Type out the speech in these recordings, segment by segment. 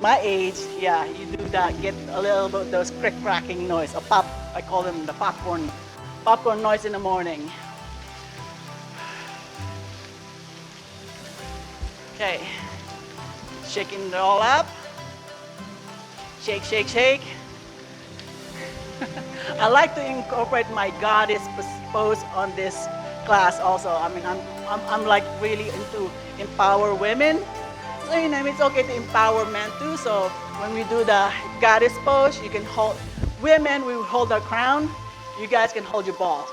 my age, yeah, you do that, get a little bit of those cracking noise, a pop, I call them the popcorn noise in the morning. Okay, shaking it all up. Shake, shake, shake. I like to incorporate my goddess pose on this class also. I mean, I'm like really into empower women. So, you know, it's okay to empower men too. So when we do the goddess pose, you can hold, women, we hold our crown. You guys can hold your balls.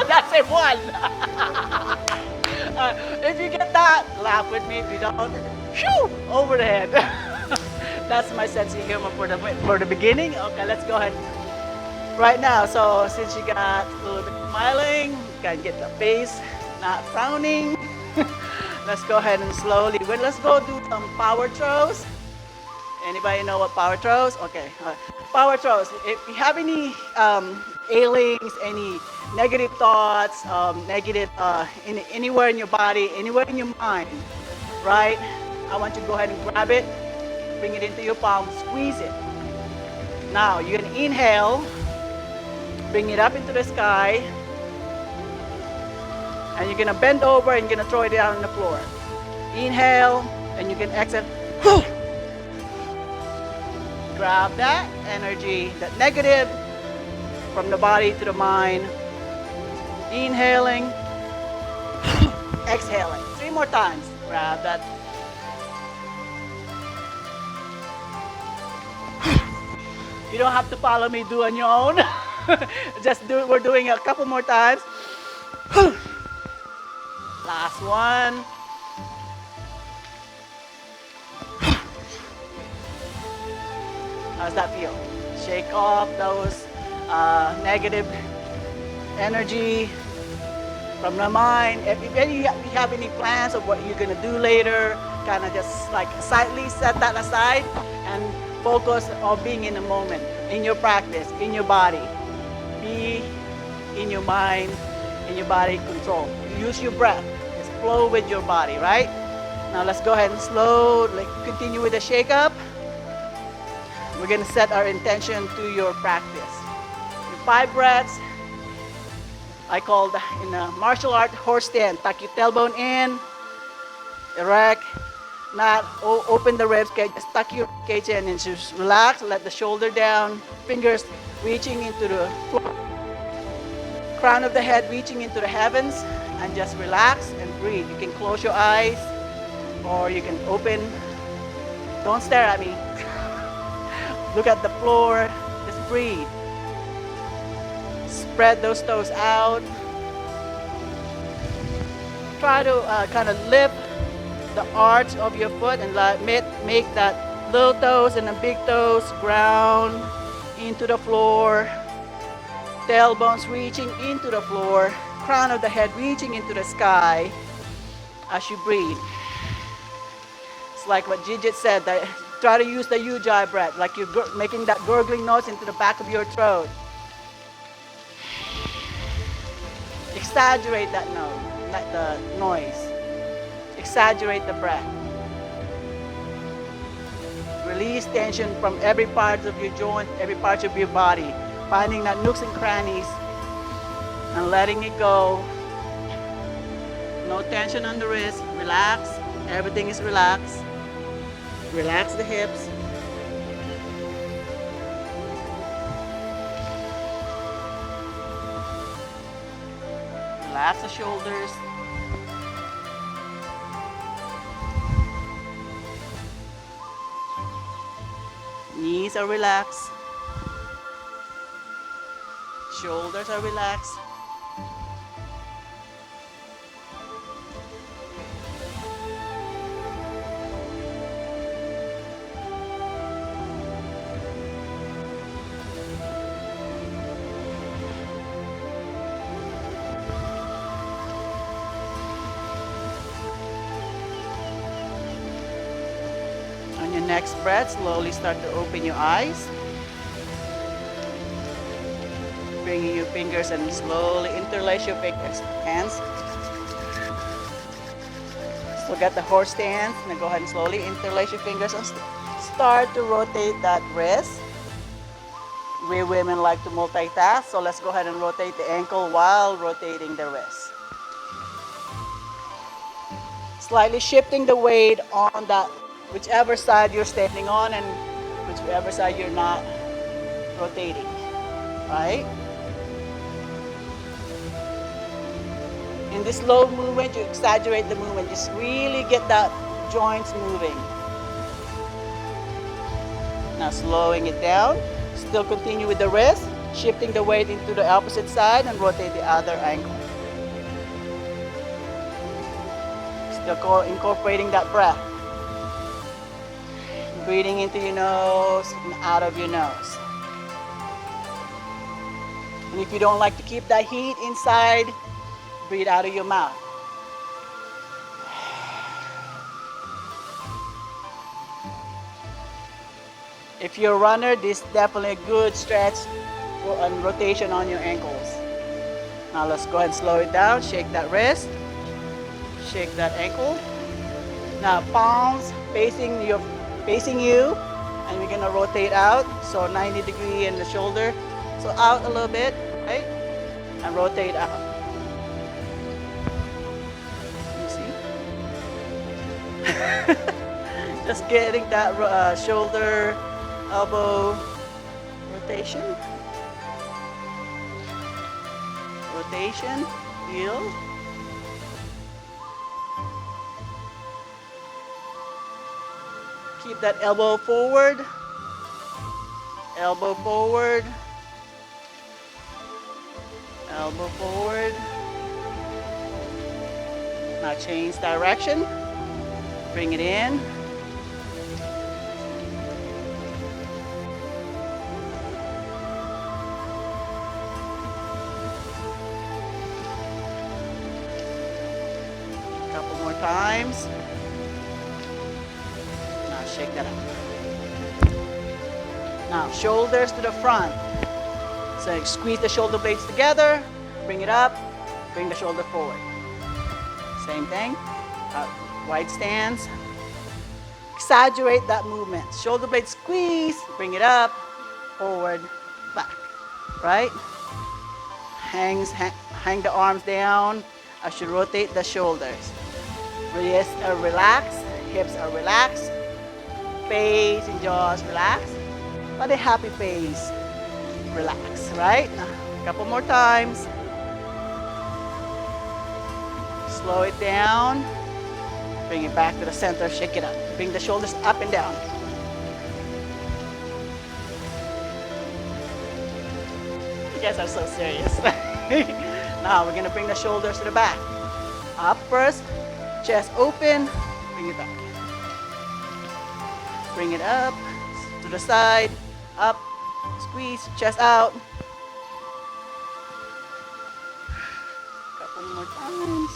That's it, one. If you get that, laugh with me. If you don't, shoo, over the head. That's my sense of humor for the beginning. Okay, let's go ahead right now. So since you got a little bit smiling, you can get the face not frowning. Let's go ahead and slowly, let's go do some power throws. Anybody know what power throws? Okay, power throws. If you have any ailings, any negative thoughts, negative anywhere in your body, anywhere in your mind, right? I want you to go ahead and grab it, bring it into your palm, squeeze it. Now you're gonna inhale, bring it up into the sky, and you're gonna bend over and you're gonna throw it down on the floor. Inhale, and you can exhale. Grab that energy, that negative, from the body to the mind. Inhaling, exhaling. 3 more times. Grab that. You don't have to follow me, do on your own. Just do it. We're doing it a couple more times. Last one. How's that feel? Shake off those negative energy from the mind. If you have any plans of what you're gonna do later, kind of just like slightly set that aside and focus on being in the moment, in your practice, in your body. Be in your mind, in your body control. Use your breath. Just flow with your body, right? Now let's go ahead and slowly continue with the shake up. We're gonna set our intention to your practice. Your 5 breaths, I call in the martial art horse stand. Tuck your tailbone in, erect, not open the ribs, okay? Just tuck your cage in and just relax, let the shoulder down, fingers reaching into the floor. Crown of the head reaching into the heavens, and just relax and breathe. You can close your eyes or you can open. Don't stare at me. Look at the floor, just breathe. Spread those toes out. Try to kind of lift the arch of your foot and make that little toes and the big toes ground into the floor. Tailbones reaching into the floor. Crown of the head reaching into the sky as you breathe. It's like what Gigit said, that try to use the Ujjayi breath, like you're making that gurgling noise into the back of your throat. Exaggerate that noise. Exaggerate the breath. Release tension from every part of your joint, every part of your body. Finding that nooks and crannies and letting it go. No tension on the wrist. Relax. Everything is relaxed. Relax the hips. Relax the shoulders. Knees are relaxed. Shoulders are relaxed. On your next breath, slowly start to open your eyes. Bringing your fingers and slowly interlace your hands. So get the horse stance. Now go ahead and slowly interlace your fingers and start to rotate that wrist. We women like to multitask, so let's go ahead and rotate the ankle while rotating the wrist. Slightly shifting the weight on that whichever side you're standing on and whichever side you're not rotating, right? In this slow movement, you exaggerate the movement. Just really get that joints moving. Now slowing it down. Still continue with the wrist, shifting the weight into the opposite side and rotate the other ankle. Still incorporating that breath. Breathing into your nose and out of your nose. And if you don't like to keep that heat inside, breathe out of your mouth. If you're a runner, this is definitely a good stretch and rotation on your ankles. Now let's go ahead and slow it down. Shake that wrist. Shake that ankle. Now palms facing you, and we're gonna rotate out. So 90 degree in the shoulder. So out a little bit, right? And rotate out. You see? Just getting that shoulder, elbow rotation. Rotation, feel. Keep that elbow forward. Elbow forward. Elbow forward. Now change direction. Bring it in. Couple more times. Now shake that up. Now shoulders to the front. So squeeze the shoulder blades together, bring it up, bring the shoulder forward. Same thing, wide stance. Exaggerate that movement. Shoulder blade squeeze, bring it up, forward, back, right? Hang the arms down as you rotate the shoulders. Wrists are relaxed, hips are relaxed, face and jaws relaxed, but a happy face. Relax, right? A couple more times. Slow it down. Bring it back to the center, shake it up. Bring the shoulders up and down. You guys are so serious. Now we're gonna bring the shoulders to the back. Up first, chest open, bring it back. Bring it up, to the side, up, squeeze, chest out. Couple more times.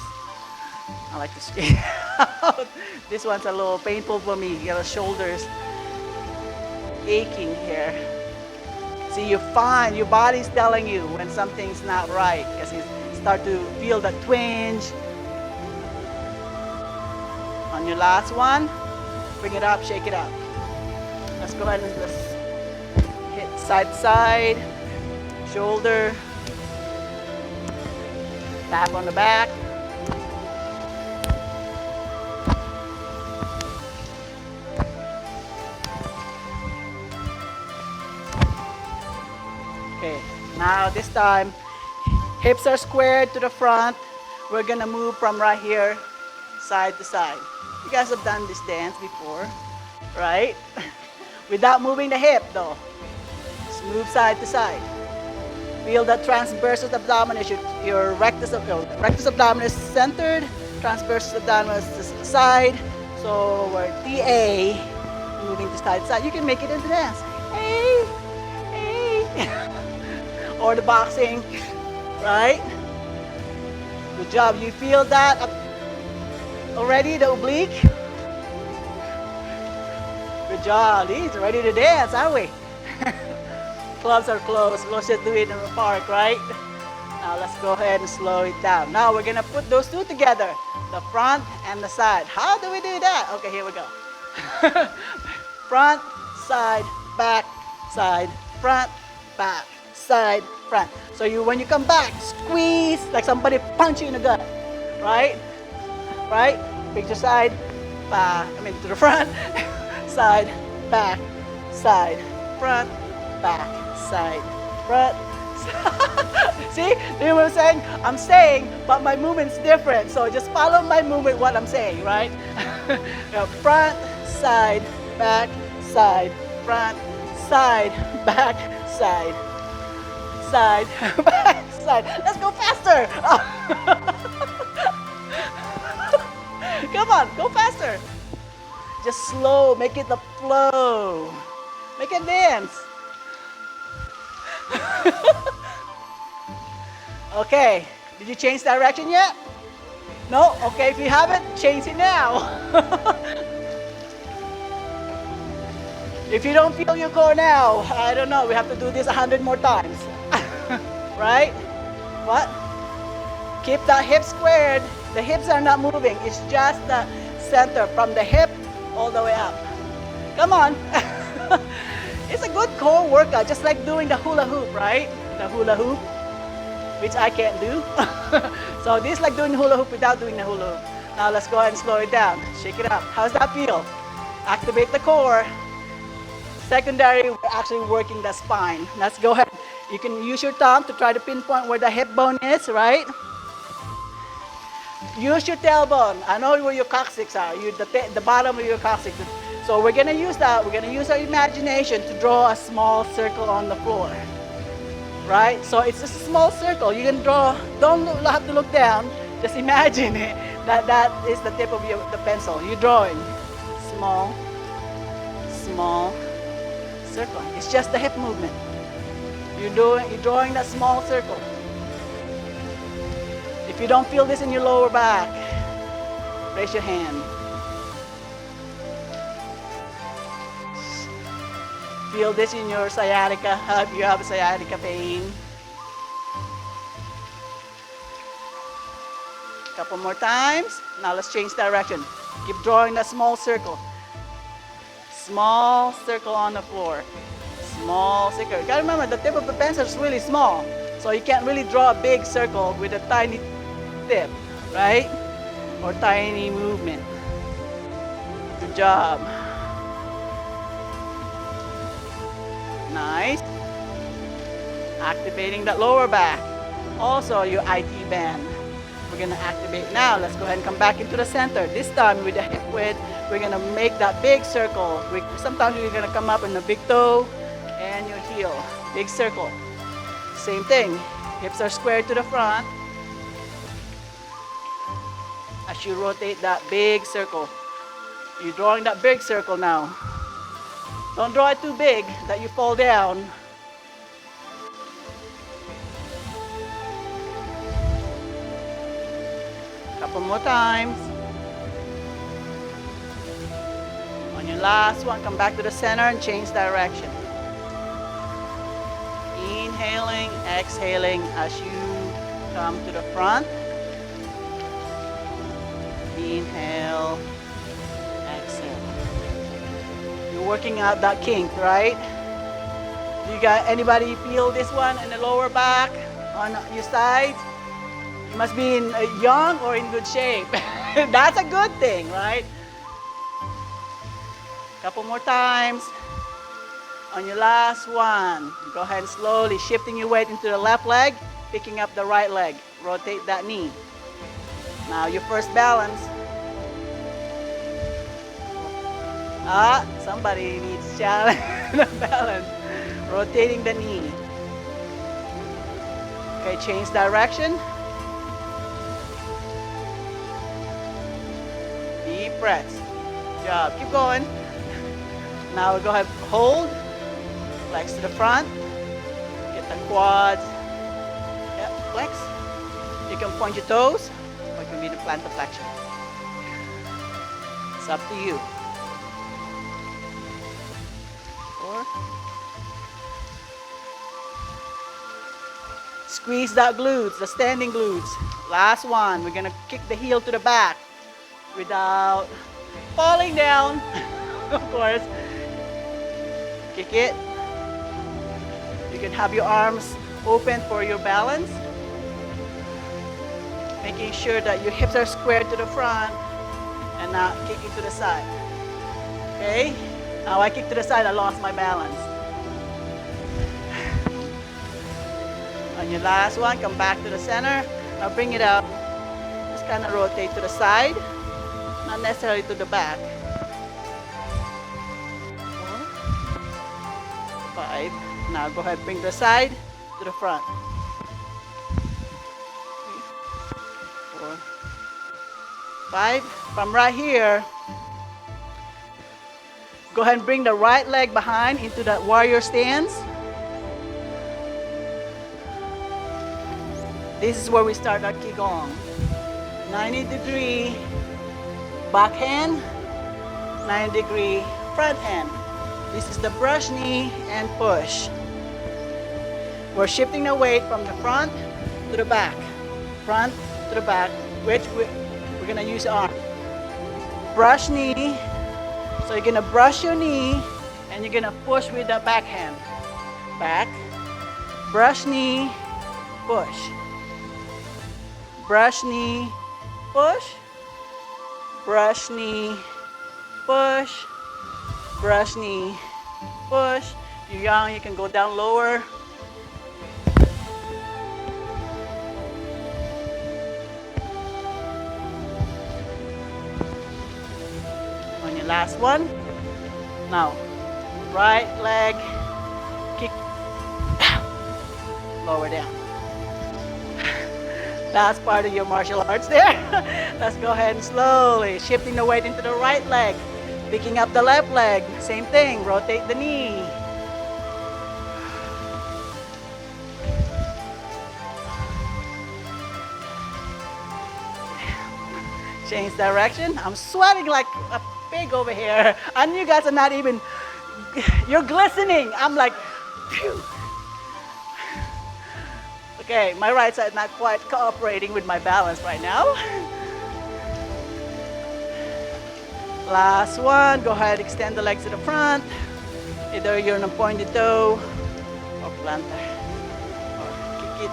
I like to squeeze out. This one's a little painful for me. Your shoulders aching here. See, you find your body's telling you when something's not right because you start to feel the twinge. On your last one, bring it up, shake it up. Let's go ahead and let's hit side to side, shoulder, tap on the back. Okay, now this time, hips are squared to the front. We're gonna move from right here, side to side. You guys have done this dance before, right? Without moving the hip though. Just move side to side. Feel that transversus abdominis. Your rectus abdominis centered, transversus abdominis to side. So we're TA, moving to side to side. You can make it into dance. Hey, hey. Or the boxing, right? Good job. You feel that already, the oblique? Good job. These are ready to dance, aren't we? Clubs are closed. Let's just do it in the park, right? Now let's go ahead and slow it down. Now we're gonna put those two together, the front and the side. How do we do that? Okay, here we go. Front, side, back, side, front, back, side, front. So when you come back, squeeze like somebody punch you in the gut, right? Right? Picture side, back, to the front, side, back, side, front, back, side, front. See, you know what I'm saying? I'm saying, but my movement's different. So just follow my movement, what I'm saying, right? Front, side, back, side, front, side, back, side, side, back, side. Let's go faster. Come on, go faster. Just slow, make it the flow. Make it dance. Okay, did you change direction yet? No? Okay, if you haven't, change it now. If you don't feel your core now, I don't know, we have to do this 100 more times. Right? What? Keep the hips squared. The hips are not moving. It's just the center from the hip all the way up. Come on. It's a good core workout, just like doing the hula hoop, right? The hula hoop, which I can't do. So this is like doing hula hoop without doing the hula hoop. Now let's go ahead and slow it down. Shake it up. How's that feel? Activate the core. Secondary, we're actually working the spine. Let's go ahead. You can use your thumb to try to pinpoint where the hip bone is, right? Use your tailbone. I know where your coccyx are. The bottom of your coccyx. So we're gonna use that. We're gonna use our imagination to draw a small circle on the floor. Right? So it's just a small circle. You can draw, don't have to look down. Just imagine it. That is the tip of the pencil. You're drawing. Small, small circle. It's just the hip movement. You're drawing that small circle. If you don't feel this in your lower back, raise your hand. Feel this in your sciatica, if you have sciatica pain. Couple more times. Now let's change direction. Keep drawing that small circle. Small circle on the floor. Small circle. You gotta remember, the tip of the pencil is really small. So you can't really draw a big circle with a tiny tip, right? Or tiny movement. Good job. Nice. Activating that lower back. Also your IT band. We're gonna activate now. Let's go ahead and come back into the center. This time with the hip width, we're gonna make that big circle. Sometimes we're gonna come up in the big toe and your heel. Big circle. Same thing. Hips are squared to the front. As you rotate that big circle. You're drawing that big circle now. Don't draw it too big that you fall down. Couple more times. On your last one, come back to the center and change direction. Inhaling, exhaling as you come to the front. Inhale, exhale. You're working out that kink, right? Do you got anybody feel this one in the lower back, on your sides? You must be young or in good shape. That's a good thing, right? Couple more times. On your last one, go ahead and slowly shifting your weight into the left leg, picking up the right leg. Rotate that knee. Now your first balance. Somebody needs challenge balance. Rotating the knee. Okay, change direction. Deep breaths. Good job. Keep going. Now we go ahead, hold. Flex to the front. Get the quads. Yep, flex. You can point your toes, or it can be the plantar flexion. It's up to you. 4. Squeeze that glutes, the standing glutes. Last one, we're gonna kick the heel to the back without falling down, of course. Kick it. You can have your arms open for your balance. Making sure that your hips are squared to the front and not kicking to the side. Okay? Now I kick to the side, I lost my balance. On your last one, come back to the center. Now bring it up. Just kind of rotate to the side, not necessarily to the back. 4, 5. Now go ahead, bring the side to the front. 3, 4, 5. From right here, go ahead and bring the right leg behind into that warrior stance. This is where we start our Qigong. 90-degree back hand, 90-degree front hand. This is the brush knee and push. We're shifting the weight from the front to the back. Front to the back, which we're gonna use arm. Brush knee, so you're gonna brush your knee and you're gonna push with the back hand. Back, brush knee, push. Brush knee, push. Brush knee, push. Brush knee, push. If you're young, you can go down lower. On your last one. Now, right leg, kick, lower down. That's part of your martial arts there. Let's go ahead and slowly shifting the weight into the right leg. Picking up the left leg. Same thing, rotate the knee. Change direction. I'm sweating like a pig over here. And you guys are not even, you're glistening. I'm like, phew. Okay, my right side not quite cooperating with my balance right now. Last one, go ahead, extend the legs to the front. Either you're on a pointed toe or plantar. Or kick it.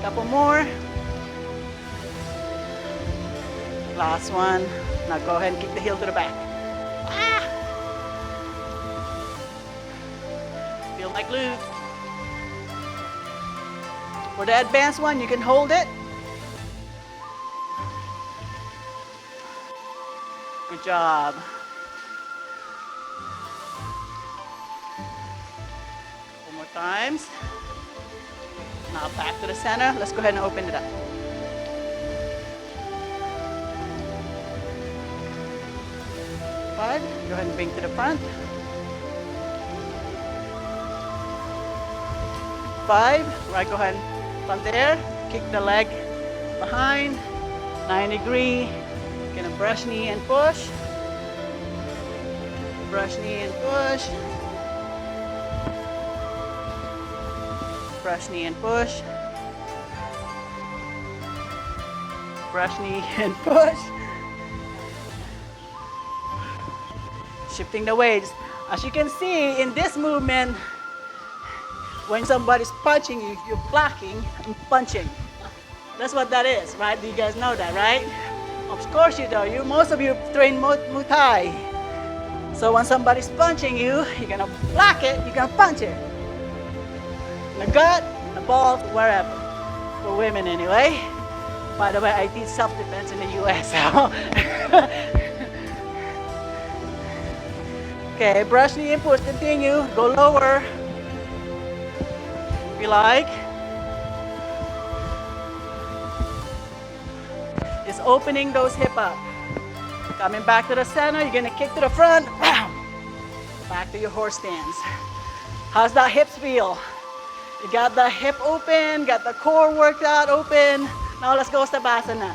Couple more. Last one. Now go ahead and kick the heel to the back. Feel my glute. For the advanced one, you can hold it. Good job. One more times. Now back to the center. Let's go ahead and open it up. Five. Go ahead and bring to the front. 5. Right, go ahead. From there, kick the leg behind. 90-degree. Gonna brush knee and push. Brush knee and push. Brush knee and push. Brush knee and push. Shifting the weights. As you can see in this movement, when somebody's punching you, you're blocking and punching. That's what that is, right? Do you guys know that, right? Of course you do. Most of you train Muay Thai. So when somebody's punching you, you're gonna block it, you're gonna punch it. In the gut, in the balls, wherever. For women anyway. By the way, I teach self-defense in the US. Okay, brush knee and push, continue, go lower. If you like. Just opening those hip up. Coming back to the center, you're gonna kick to the front. Back to your horse stance. How's that hips feel? You got the hip open, got the core worked out open. Now let's go Skandasana.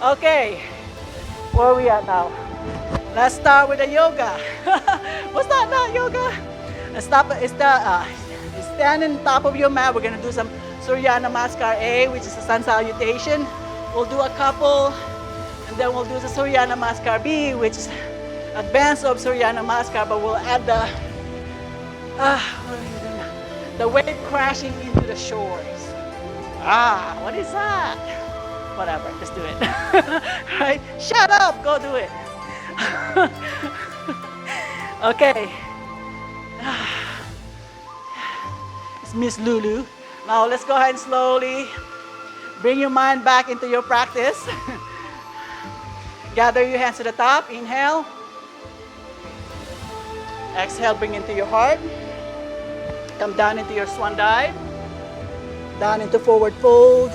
Okay, where are we at now? Let's start with the yoga. What's that? Not yoga. Stand on top of your mat. We're gonna do some Surya Namaskar A, which is a sun salutation. We'll do a couple, and then we'll do the Surya Namaskar B, which is advance of Surya Namaskar, but we'll add the wave crashing into the shores. What is that? Whatever, just do it. Right? Shut up, go do it. Okay. It's Miss Lulu. Now let's go ahead and slowly bring your mind back into your practice. Gather your hands to the top. Inhale. Exhale, bring into your heart. Come down into your swan dive. Down into forward fold.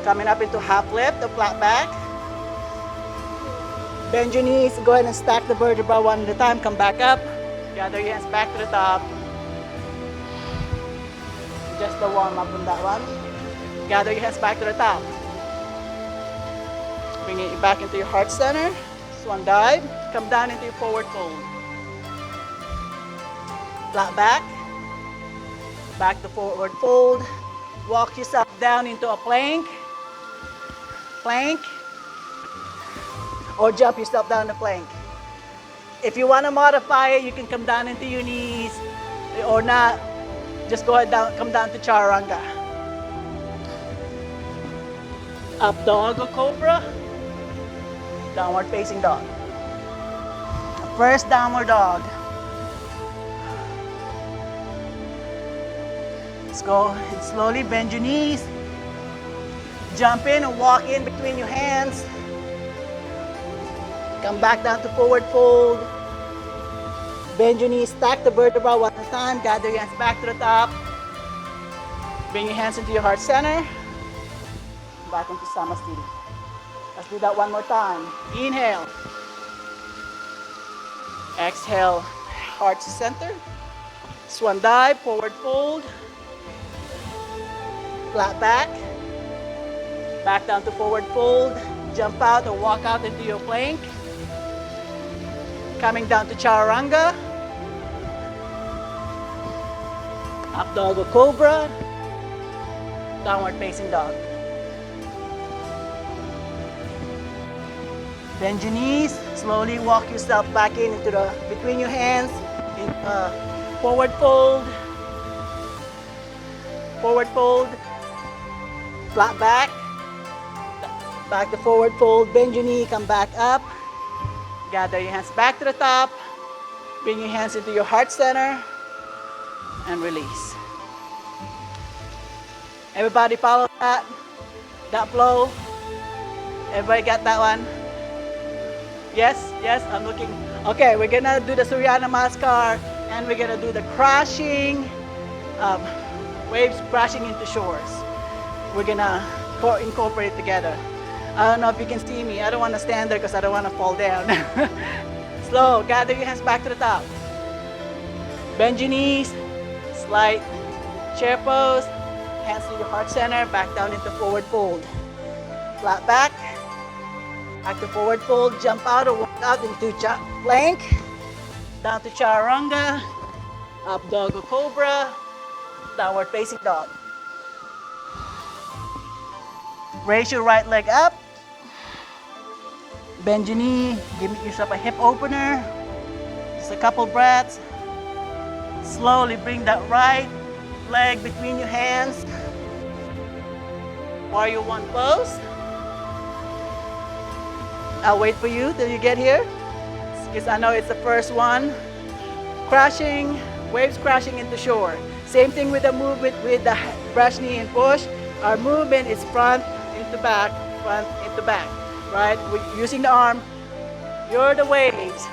Coming up into half lift, the flat back. Bend your knees, go ahead and stack the vertebra one at a time. Come back up. Gather your hands back to the top. Just the warm up on that one. Gather your hands back to the top. Bring it back into your heart center. Swan dive. Come down into your forward fold. Flat back. Back to forward fold. Walk yourself down into a plank. Plank. Or jump yourself down the plank. If you want to modify it, you can come down into your knees. Or not, just go ahead down, come down to chaturanga. Up dog or cobra. Downward facing dog. First downward dog. Let's go and slowly bend your knees. Jump in and walk in between your hands. Come back down to forward fold. Bend your knees, stack the vertebra one at a time. Gather your hands back to the top. Bring your hands into your heart center. Back into Samasthiti. Let's do that one more time. Inhale. Exhale, heart to center. Swan dive, forward fold. Flat back. Back down to forward fold. Jump out or walk out into your plank. Coming down to chaturanga. Up dog or cobra. Downward facing dog. Bend your knees. Slowly walk yourself back in into the between your hands. In, forward fold. Forward fold. Flat back. Back to forward fold. Bend your knee. Come back up. Gather your hands back to the top. Bring your hands into your heart center. And release. Everybody follow that? That flow? Everybody got that one? Yes? Yes? I'm looking. Okay, we're gonna do the Surya Namaskar and we're gonna do the crashing, waves crashing into shores. We're gonna incorporate together. I don't know if you can see me. I don't want to stand there because I don't want to fall down. Slow. Gather your hands back to the top. Bend your knees. Slight chair pose. Hands to your heart center. Back down into forward fold. Flat back. Back to forward fold. Jump out or walk out into plank. Down to chaturanga. Up dog or cobra. Downward facing dog. Raise your right leg up. Bend your knee. Give yourself a hip opener. Just a couple breaths. Slowly bring that right leg between your hands. Warrior one pose. I'll wait for you till you get here, because I know it's the first one. Crashing, waves crashing into shore. Same thing with the movement with the brush knee and push. Our movement is front into back, front into back, right? We're using the arm. You're the waves.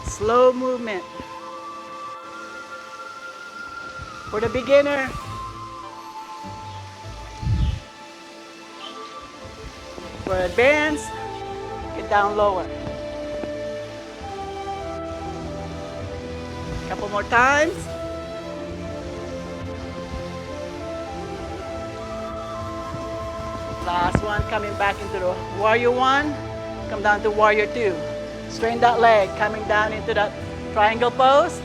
Slow movement. For the beginner, for advanced, get down lower. Couple more times. Last one, coming back into the warrior one. Come down to warrior two. Strain that leg, coming down into that triangle pose.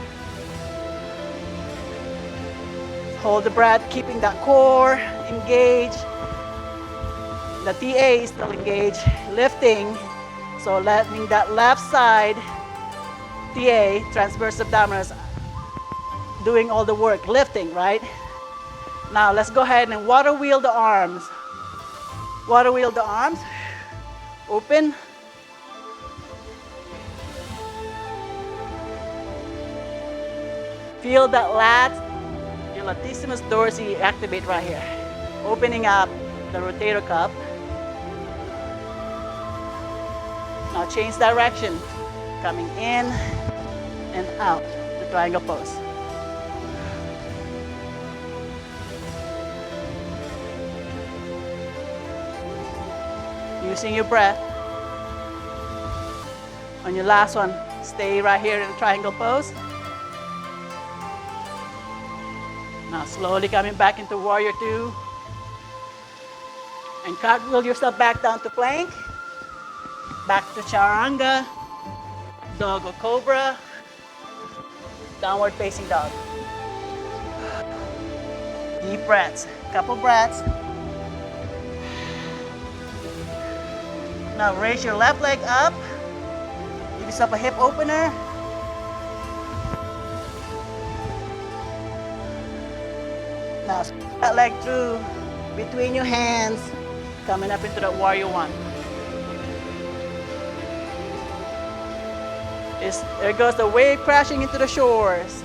Hold the breath, keeping that core engaged. The TA is still engaged, lifting. So letting that left side, TA, transverse abdominals, doing all the work, lifting, right? Now let's go ahead and water wheel the arms. Water wheel the arms, open. Feel that lats, your latissimus dorsi activate right here. Opening up the rotator cuff. Now change direction, coming in and out, the triangle pose. Using your breath. On your last one, stay right here in the triangle pose. Now slowly coming back into warrior two. And cartwheel yourself back down to plank. Back to chaturanga, dog or cobra, downward facing dog. Deep breaths, couple breaths. Now raise your left leg up. Give yourself a hip opener. Now squeeze that leg through between your hands, coming up into that warrior one. There goes the wave crashing into the shores.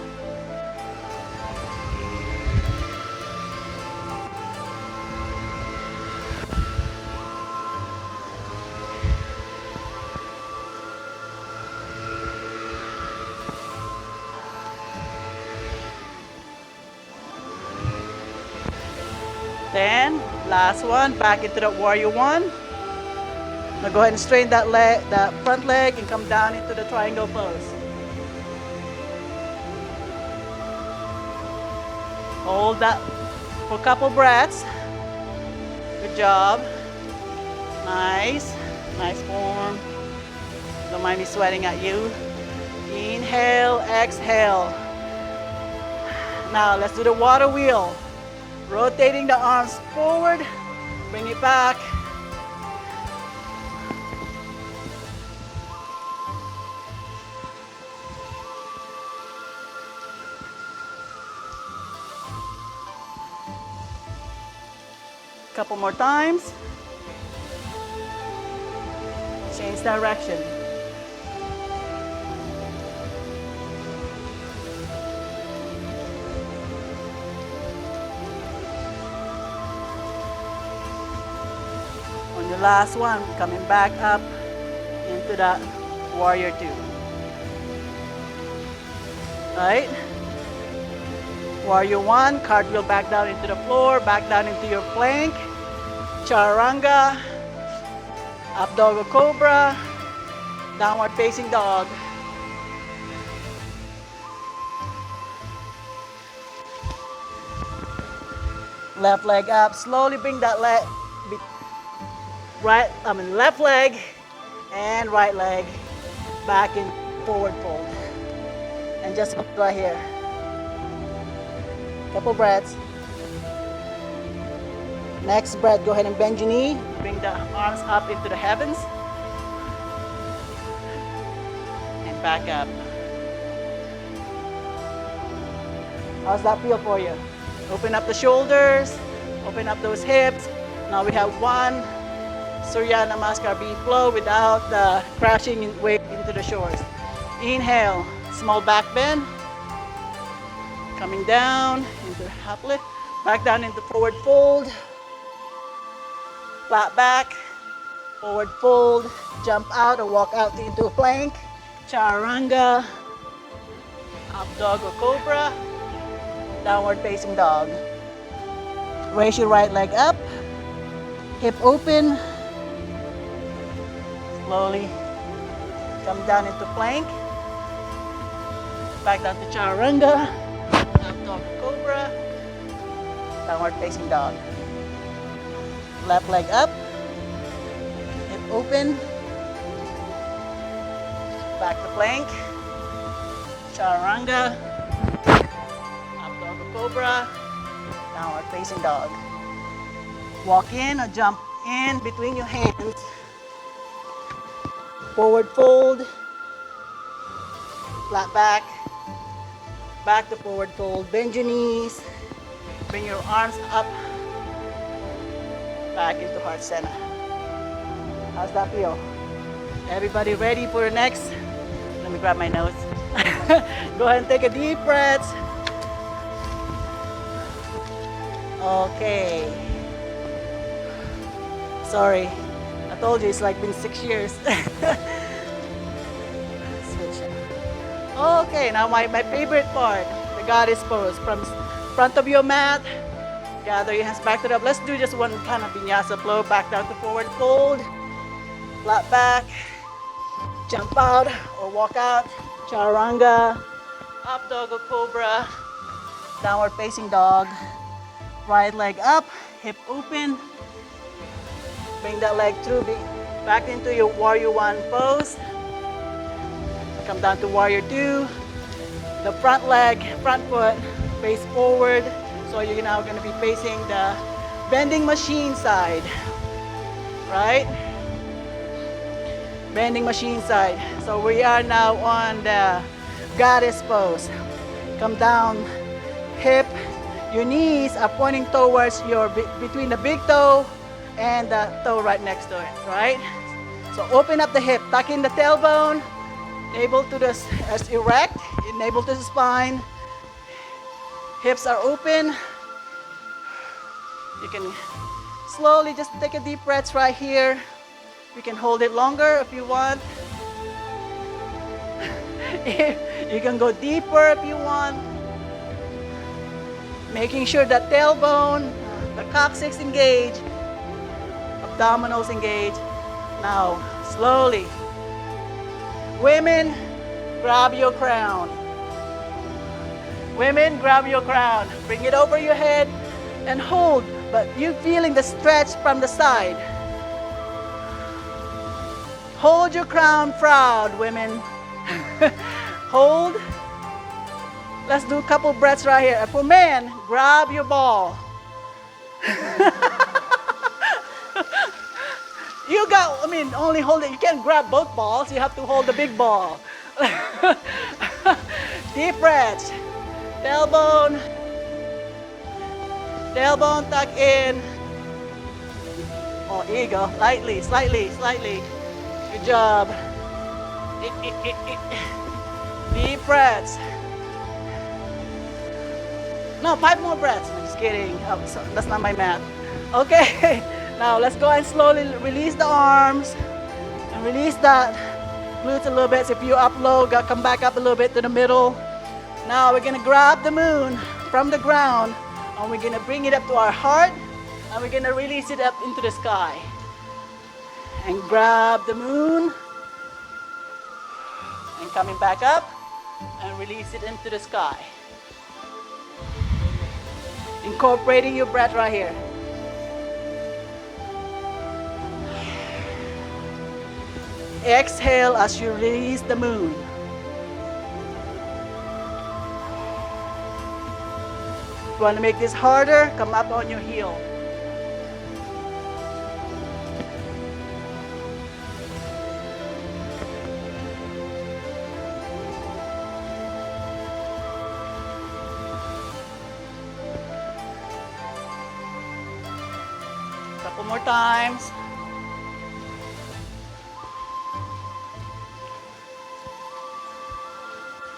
Then, last one, back into the warrior one. Now go ahead and straighten that leg, that front leg, and come down into the triangle pose. Hold that for a couple breaths. Good job. Nice. Nice form. Don't mind me sweating at you. Inhale, exhale. Now let's do the water wheel. Rotating the arms forward. Bring it back. Couple more times. Change direction. On the last one, coming back up into that warrior two. Right? Warrior one, cartwheel back down into the floor, back down into your plank. Chaturanga, up dog or cobra, downward facing dog. Left leg up, slowly bring that leg, left leg and right leg back in forward fold. And just right here. Couple breaths. Next breath, go ahead and bend your knee. Bring the arms up into the heavens. And back up. How's that feel for you? Open up the shoulders. Open up those hips. Now we have one Surya Namaskar being flow without the crashing weight into the shoulders. Inhale, small back bend. Coming down into the half lift. Back down into forward fold. Flat back, forward fold, jump out or walk out into a plank. Chaturanga, up dog or cobra, downward facing dog. Raise your right leg up, hip open. Slowly come down into plank. Back down to chaturanga, up dog or cobra, downward facing dog. Left leg up. Hip open. Back to plank. Chaturanga. Up dog cobra. Downward facing dog. Walk in or jump in between your hands. Forward fold. Flat back. Back to forward fold. Bend your knees. Bring your arms up. Back into heart center. How's that feel? Everybody ready for the next? Let me grab my notes. Go ahead and take a deep breath. Okay. Sorry. I told you it's like been 6 years. Switch. Okay, now my favorite part, the goddess pose. From front of your mat, gather your hands back to the up. Let's do just one kind of vinyasa flow. Back down to forward fold. Flat back. Jump out or walk out. Chaturanga. Up dog or cobra. Downward facing dog. Right leg up. Hip open. Bring that leg through. Back into your warrior one pose. Come down to warrior two. The front leg, front foot, face forward. So you're now going to be facing the bending machine side. Right? Bending machine side. So we are now on the goddess pose. Come down, hip. Your knees are pointing towards your, between the big toe and the toe right next to it, right? So open up the hip, tuck in the tailbone, navel to the as erect, navel to the spine. Hips are open. You can slowly just take a deep breath right here. You can hold it longer if you want. You can go deeper if you want. Making sure that tailbone, the coccyx engage, abdominals engage. Now, slowly. Women, grab your crown. Women, grab your crown. Bring it over your head and hold, but you feeling the stretch from the side. Hold your crown proud, women. Hold. Let's do a couple breaths right here. For men, grab your ball. You got, only hold it. You can't grab both balls. You have to hold the big ball. Deep breaths. Tailbone. Tailbone tuck in. Oh, here you go. Lightly, slightly, slightly. Good job. Deep breaths. No, 5 more breaths. I'm just kidding. Oh, so that's not my math. Okay. Now let's go and slowly release the arms and release that glutes a little bit. So if you up low, come back up a little bit to the middle. Now we're gonna grab the moon from the ground and we're gonna bring it up to our heart and we're gonna release it up into the sky. And grab the moon and coming back up and release it into the sky. Incorporating your breath right here. Exhale as you release the moon. If you want to make this harder, come up on your heel. Couple more times.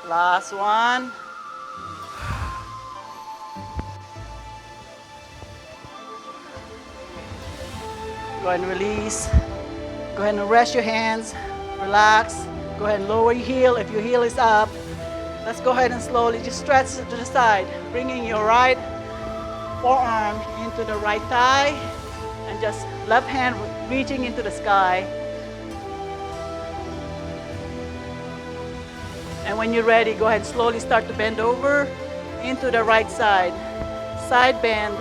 Last one. Go ahead and release. Go ahead and rest your hands. Relax. Go ahead and lower your heel if your heel is up. Let's go ahead and slowly just stretch to the side, bringing your right forearm into the right thigh and just left hand reaching into the sky. And when you're ready, go ahead and slowly start to bend over into the right side. Side bend.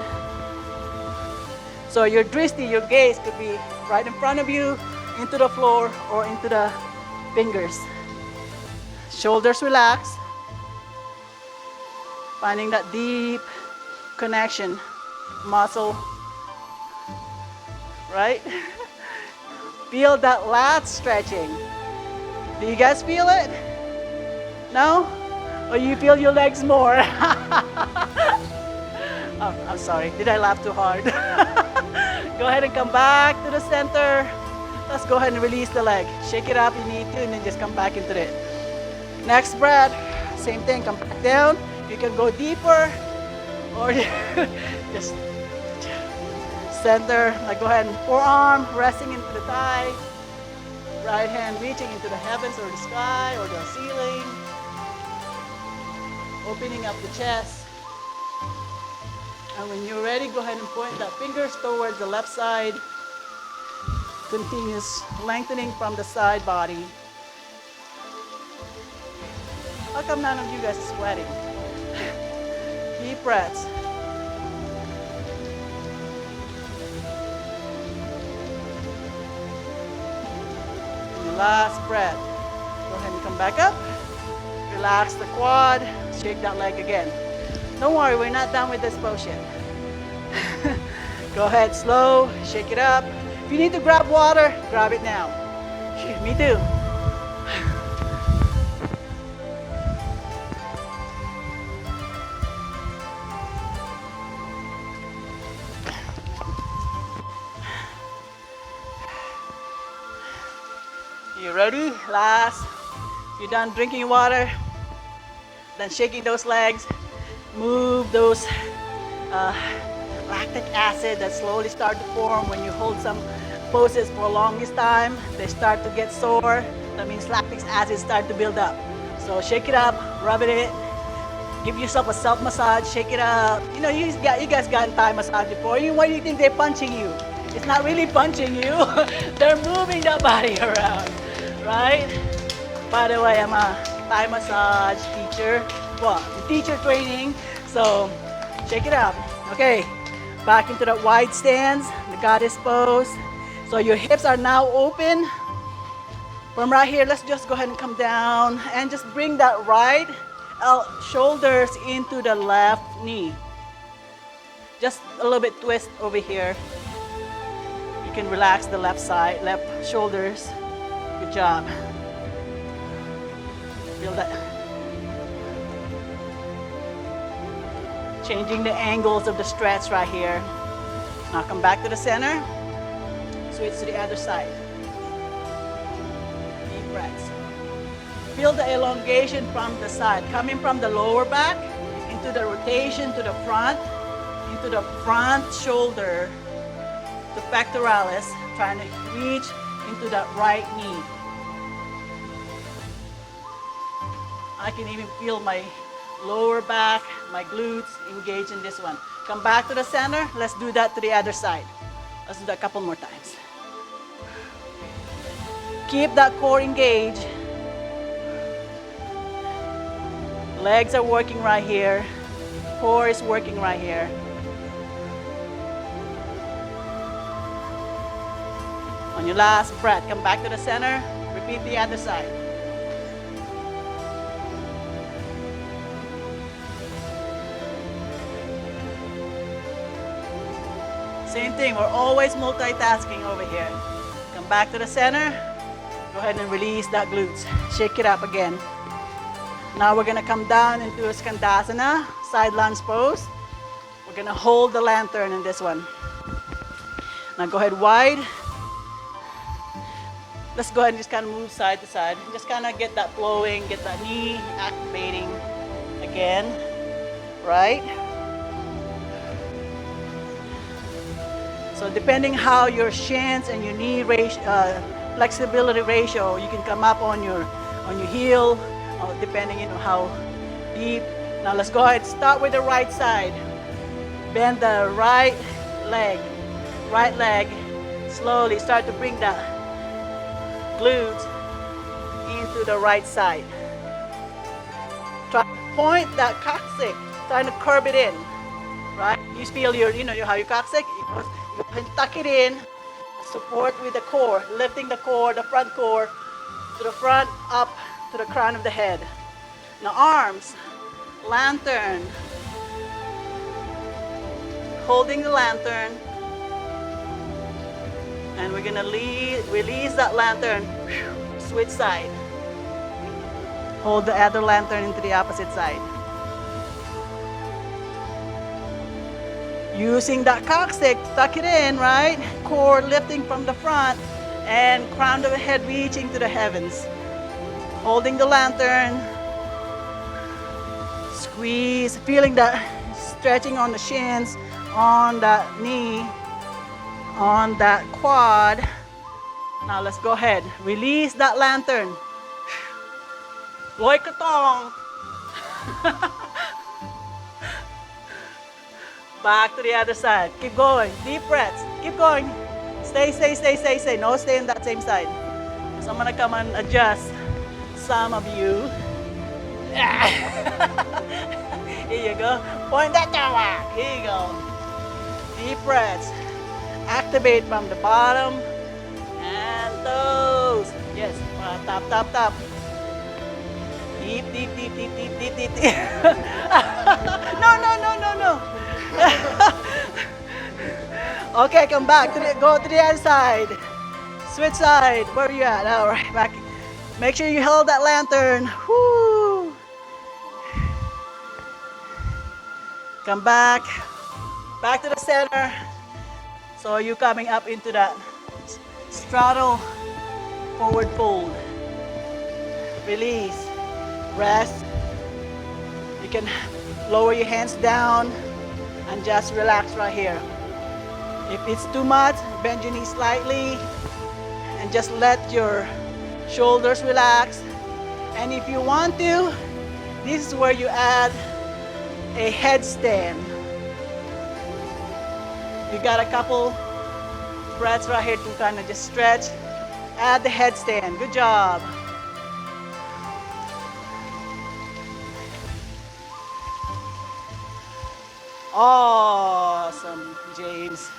So your drishti, your gaze could be right in front of you, into the floor, or into the fingers. Shoulders relax. Finding that deep connection, muscle, right? Feel that lat stretching. Do you guys feel it? No? Or you feel your legs more? Oh, I'm sorry. Did I laugh too hard? Go ahead and come back to the center. Let's go ahead and release the leg. Shake it up if you need to, and then just come back into it. Next breath, same thing. Come back down. You can go deeper, or just center. Like go ahead and forearm resting into the thigh. Right hand reaching into the heavens or the sky or the ceiling. Opening up the chest. And when you're ready, go ahead and point the fingers towards the left side. Continuous lengthening from the side body. How come none of you guys are sweating? Deep breaths. And your last breath. Go ahead and come back up. Relax the quad. Shake that leg again. Don't worry, we're not done with this pose yet. Go ahead, slow, shake it up. If you need to grab water, grab it now. Me too. You ready? Last. You're done drinking water. Then shaking those legs. Move those lactic acid that slowly start to form when you hold some poses for the longest time. They start to get sore. That means lactic acid start to build up. So shake it up, rub it in. Give yourself a self massage, shake it up. You know, you guys gotten Thai massage before. Why do you think they're punching you? It's not really punching you. They're moving the body around, right? By the way, I'm a Thai massage teacher. Well, teacher training. So shake it up. Okay, back into the wide stance, the goddess pose. So your hips are now open. From right here, let's just go ahead and come down and just bring that right shoulders into the left knee. Just a little bit twist over here. You can relax the left side, left shoulders. Good job. Feel that. Changing the angles of the stretch right here. Now come back to the center. Switch to the other side. Deep breaths. Feel the elongation from the side, coming from the lower back into the rotation to the front, into the front shoulder, the pectoralis, trying to reach into that right knee. I can even feel my lower back, my glutes engaged in this one. Come back to the center. Let's do that to the other side. Let's do that a couple more times. Keep that core engaged. Legs are working right here. Core is working right here. On your last breath, come back to the center. Repeat the other side. Same thing, we're always multitasking over here. Come back to the center. Go ahead and release that glutes. Shake it up again. Now we're gonna come down into a Skandasana, side lunge pose. We're gonna hold the lantern in this one. Now go ahead wide. Let's go ahead and just kind of move side to side. Just kind of get that flowing, get that knee activating again, right? So depending how your shins and your knee flexibility ratio, you can come up on your heel, depending on how deep. Now let's go ahead, start with the right side. Bend the right leg, slowly start to bring the glutes into the right side. Try to point that coccyx, trying to curve it in, right? You feel your, you know how your coccyx, Go ahead and tuck it in. Support with the core, lifting the core, the front core, to the front, up to the crown of the head. Now arms, lantern. Holding the lantern. And we're gonna release that lantern. Switch side. Hold the other lantern into the opposite side. Using that coccyx, tuck it in, right? Core lifting from the front and crown of the head reaching to the heavens. Holding the lantern. Squeeze, feeling that stretching on the shins, on that knee, on that quad. Now let's go ahead. Release that lantern. Loy katong. Back to the other side. Keep going. Deep breaths. Keep going. Stay. No, stay on that same side. So I'm gonna come and adjust some of you. Here you go. Point that down. Here you go. Deep breaths. Activate from the bottom and toes. Yes. Tap. Deep. No. Okay, come back. Go to the other side. Switch side. Where are you at? All right, back. Make sure you hold that lantern. Woo. Come back. Back to the center. So you're coming up into that straddle, forward fold. Release. Rest. You can lower your hands down and just relax right here. If it's too much, bend your knees slightly and just let your shoulders relax. And if you want to, this is where you add a headstand. You got a couple breaths right here to kind of just stretch. Add the headstand. Good job. Awesome, James.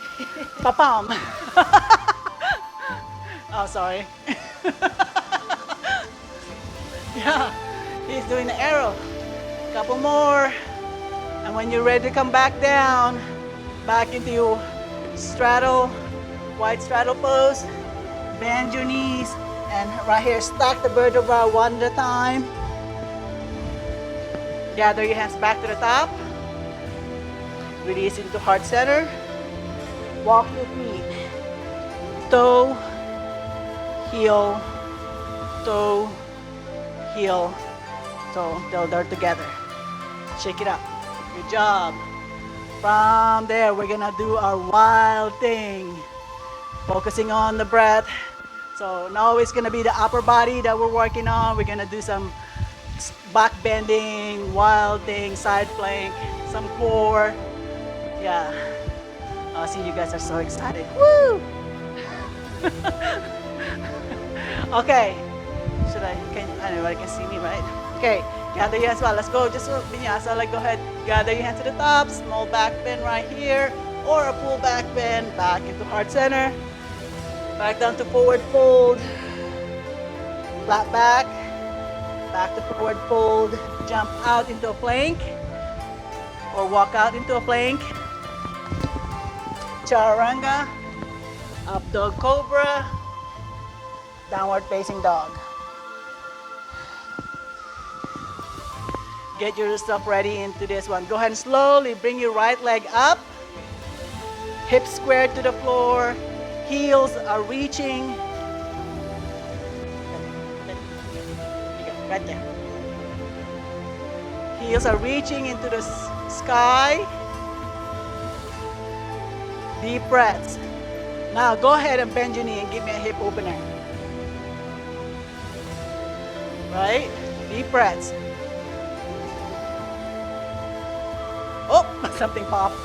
Papam. Oh, sorry. Yeah, he's doing the arrow. Couple more. And when you're ready to come back down, back into your straddle, wide straddle pose, bend your knees, and right here, stack the vertebra one at a time. Gather your hands back to the top. Release into heart center. Walk your feet. Toe, heel, toe, heel, toe, till they're together. Shake it up. Good job. From there, we're gonna do our wild thing. Focusing on the breath. So now it's gonna be the upper body that we're working on. We're gonna do some back bending, wild thing, side plank, some core. Yeah. I see you guys are so excited. Woo! Okay. Anybody can see me, right? Okay. Gather your hands. Well, let's go. Just vinyasa. Like, go ahead. Gather your hands to the top. Small back bend right here, or a full back bend. Back into heart center. Back down to forward fold. Flat back. Back to forward fold. Jump out into a plank, or walk out into a plank. Chaturanga. Up dog cobra. Downward facing dog. Get yourself ready into this one. Go ahead and slowly bring your right leg up. Hips squared to the floor. Heels are reaching. Right there. Heels are reaching into the sky. Deep breaths. Now go ahead and bend your knee and give me a hip opener. Right? Deep breaths. Oh, something popped.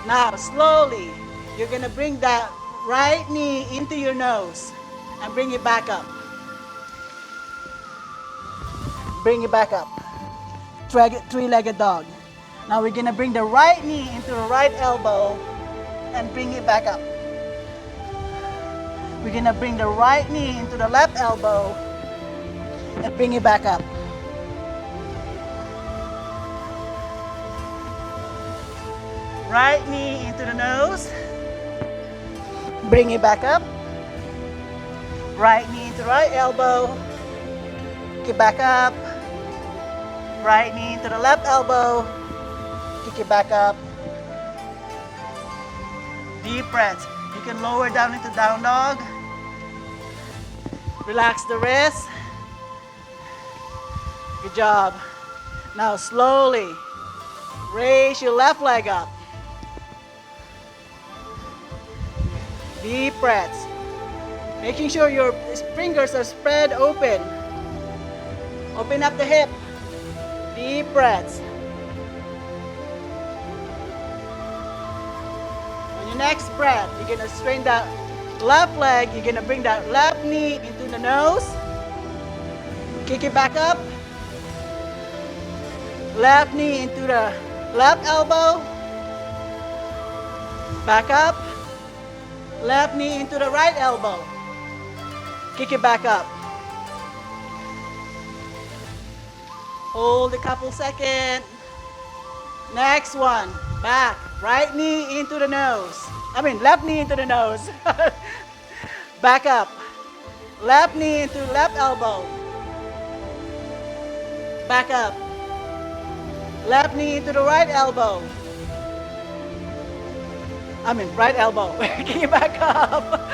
Now, slowly, you're going to bring that right knee into your nose and bring it back up. Bring it back up. Three-legged dog. Now we're gonna bring the right knee into the right elbow and bring it back up. We're gonna bring the right knee into the left elbow and bring it back up. Right knee into the nose, bring it back up. Right knee into right elbow, kick it back up. Right knee into the left elbow, kick it back up. Deep breaths. You can lower down into down dog. Relax the wrist. Good job. Now slowly raise your left leg up. Deep breaths. Making sure your fingers are spread open. Open up the hip. Deep breaths. On your next breath, you're gonna straighten that left leg. You're gonna bring that left knee into the nose. Kick it back up. Left knee into the left elbow. Back up. Left knee into the right elbow. Kick it back up. Hold a couple seconds. Next one. Back. Right knee into the nose. Left knee into the nose. Back up. Left knee into left elbow. Back up. Left knee into the right elbow. Right elbow. Kick it back up.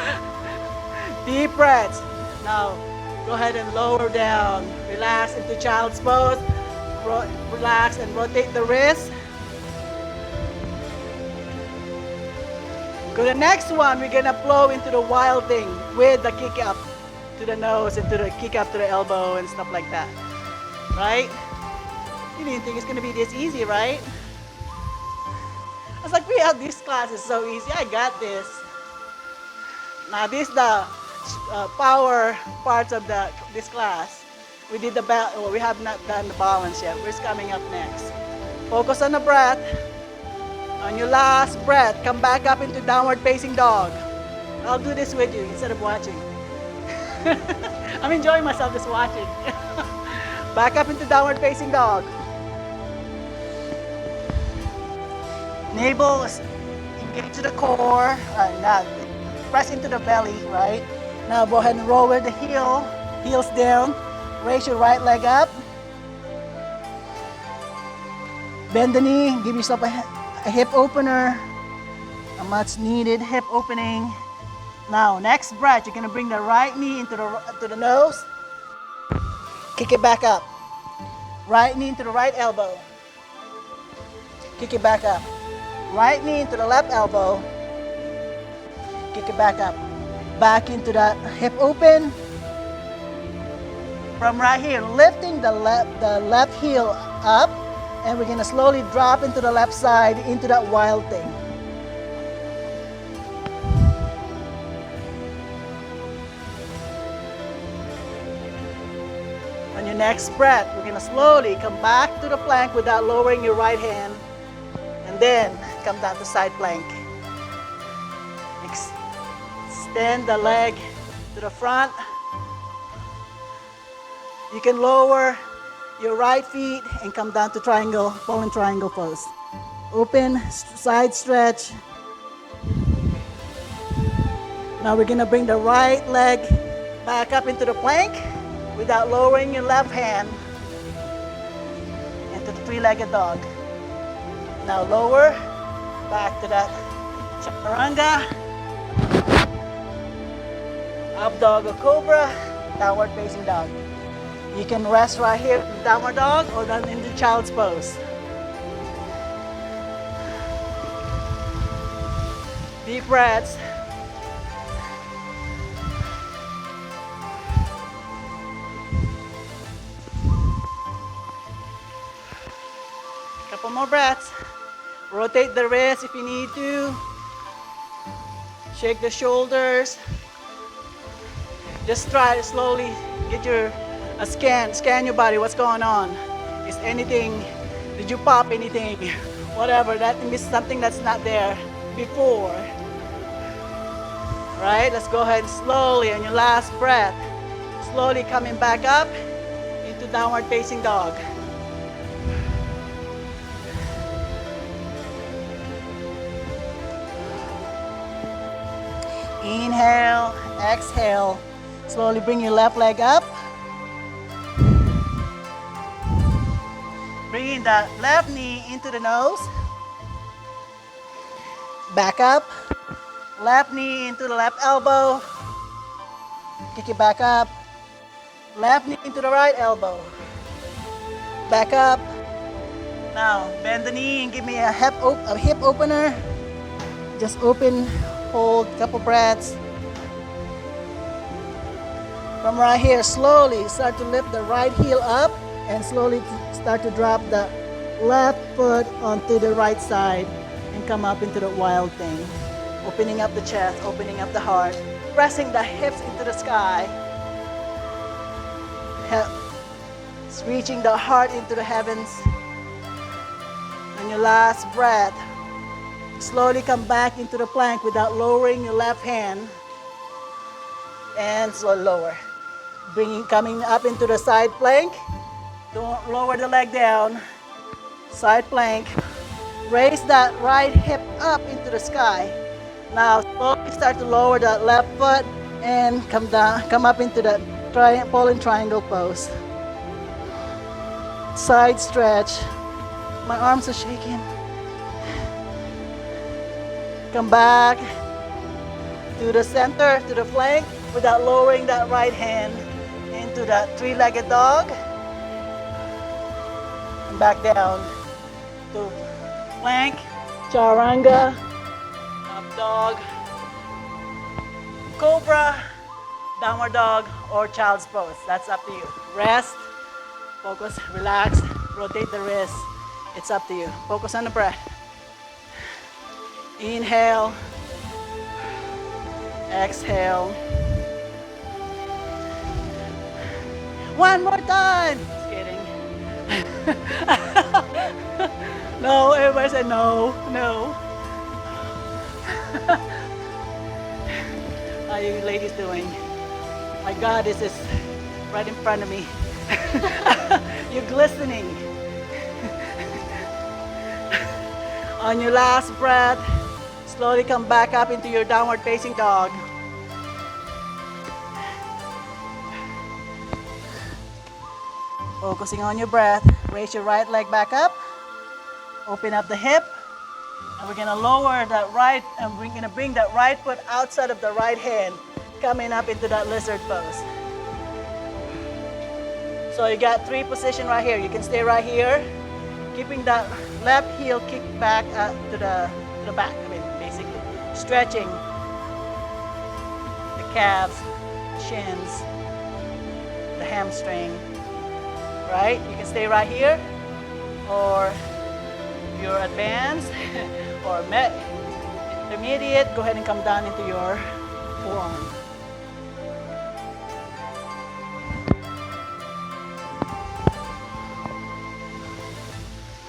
Deep breaths. Now, go ahead and lower down. Relax into child's pose. Relax and rotate the wrist. Go to the next one. We're gonna flow into the wild thing with the kick up to the nose and to the kick up to the elbow and stuff like that. Right? You didn't think it's gonna be this easy, right? I was like, this class is so easy. I got this. Now this is the power parts of this class. We did we have not done the balance yet. What's coming up next? Focus on the breath. On your last breath, come back up into downward facing dog. I'll do this with you instead of watching. I'm enjoying myself just watching. Back up into downward facing dog. Navel engage to the core. Now press into the belly, right? Now go ahead and lower the heels down. Raise your right leg up. Bend the knee, give yourself a hip opener. A much needed hip opening. Now, next breath, you're gonna bring the right knee into the nose. Kick it back up. Right knee into the right elbow. Kick it back up. Right knee into the left elbow. Kick it back up. Back into that hip open. From right here, lifting the left heel up, and we're gonna slowly drop into the left side into that wild thing. On your next breath, we're gonna slowly come back to the plank without lowering your right hand, and then come down to side plank. Extend the leg to the front. You can lower your right feet and come down to triangle, fallen triangle pose. Open, side stretch. Now we're gonna bring the right leg back up into the plank without lowering your left hand into the three-legged dog. Now lower, back to that chaturanga. Up dog or cobra, downward facing dog. You can rest right here in downward dog or then in the child's pose. Deep breaths. Couple more breaths. Rotate the wrist if you need to. Shake the shoulders. Just try to slowly get scan your body, what's going on. Is anything Did you pop anything? Whatever, that is something that's not there before. Right, let's go ahead and slowly on your last breath, slowly coming back up into downward facing dog. Inhale, exhale, slowly bring your left leg up. Bringing the left knee into the nose. Back up. Left knee into the left elbow. Kick it back up. Left knee into the right elbow. Back up. Now bend the knee and give me a hip opener. Just open, hold, couple breaths. From right here, slowly start to lift the right heel up and slowly start to drop the left foot onto the right side and come up into the wild thing. Opening up the chest, opening up the heart, pressing the hips into the sky. Reaching the heart into the heavens. On your last breath, slowly come back into the plank without lowering your left hand. And slowly lower. Coming up into the side plank. Don't lower the leg down. Side plank. Raise that right hip up into the sky. Now slowly start to lower that left foot and come down, come up into the Poland triangle pose. Side stretch. My arms are shaking. Come back to the center, to the flank, without lowering that right hand into that three-legged dog. And back down to plank, chaturanga, up dog, cobra, downward dog, or child's pose. That's up to you. Rest, focus, relax, rotate the wrist. It's up to you. Focus on the breath. Inhale, exhale. One more time. Just kidding. No, everybody said no, no. How are you ladies doing? My God, this is right in front of me. You're glistening. On your last breath, slowly come back up into your downward facing dog. Focusing on your breath, raise your right leg back up, open up the hip, and we're gonna lower that right, and we're gonna bring that right foot outside of the right hand, coming up into that lizard pose. So you got three positions right here. You can stay right here, keeping that left heel kicked back to the back, basically. Stretching the calves, shins, the hamstring, right? You can stay right here, or if you're advanced or intermediate, go ahead and come down into your forearm.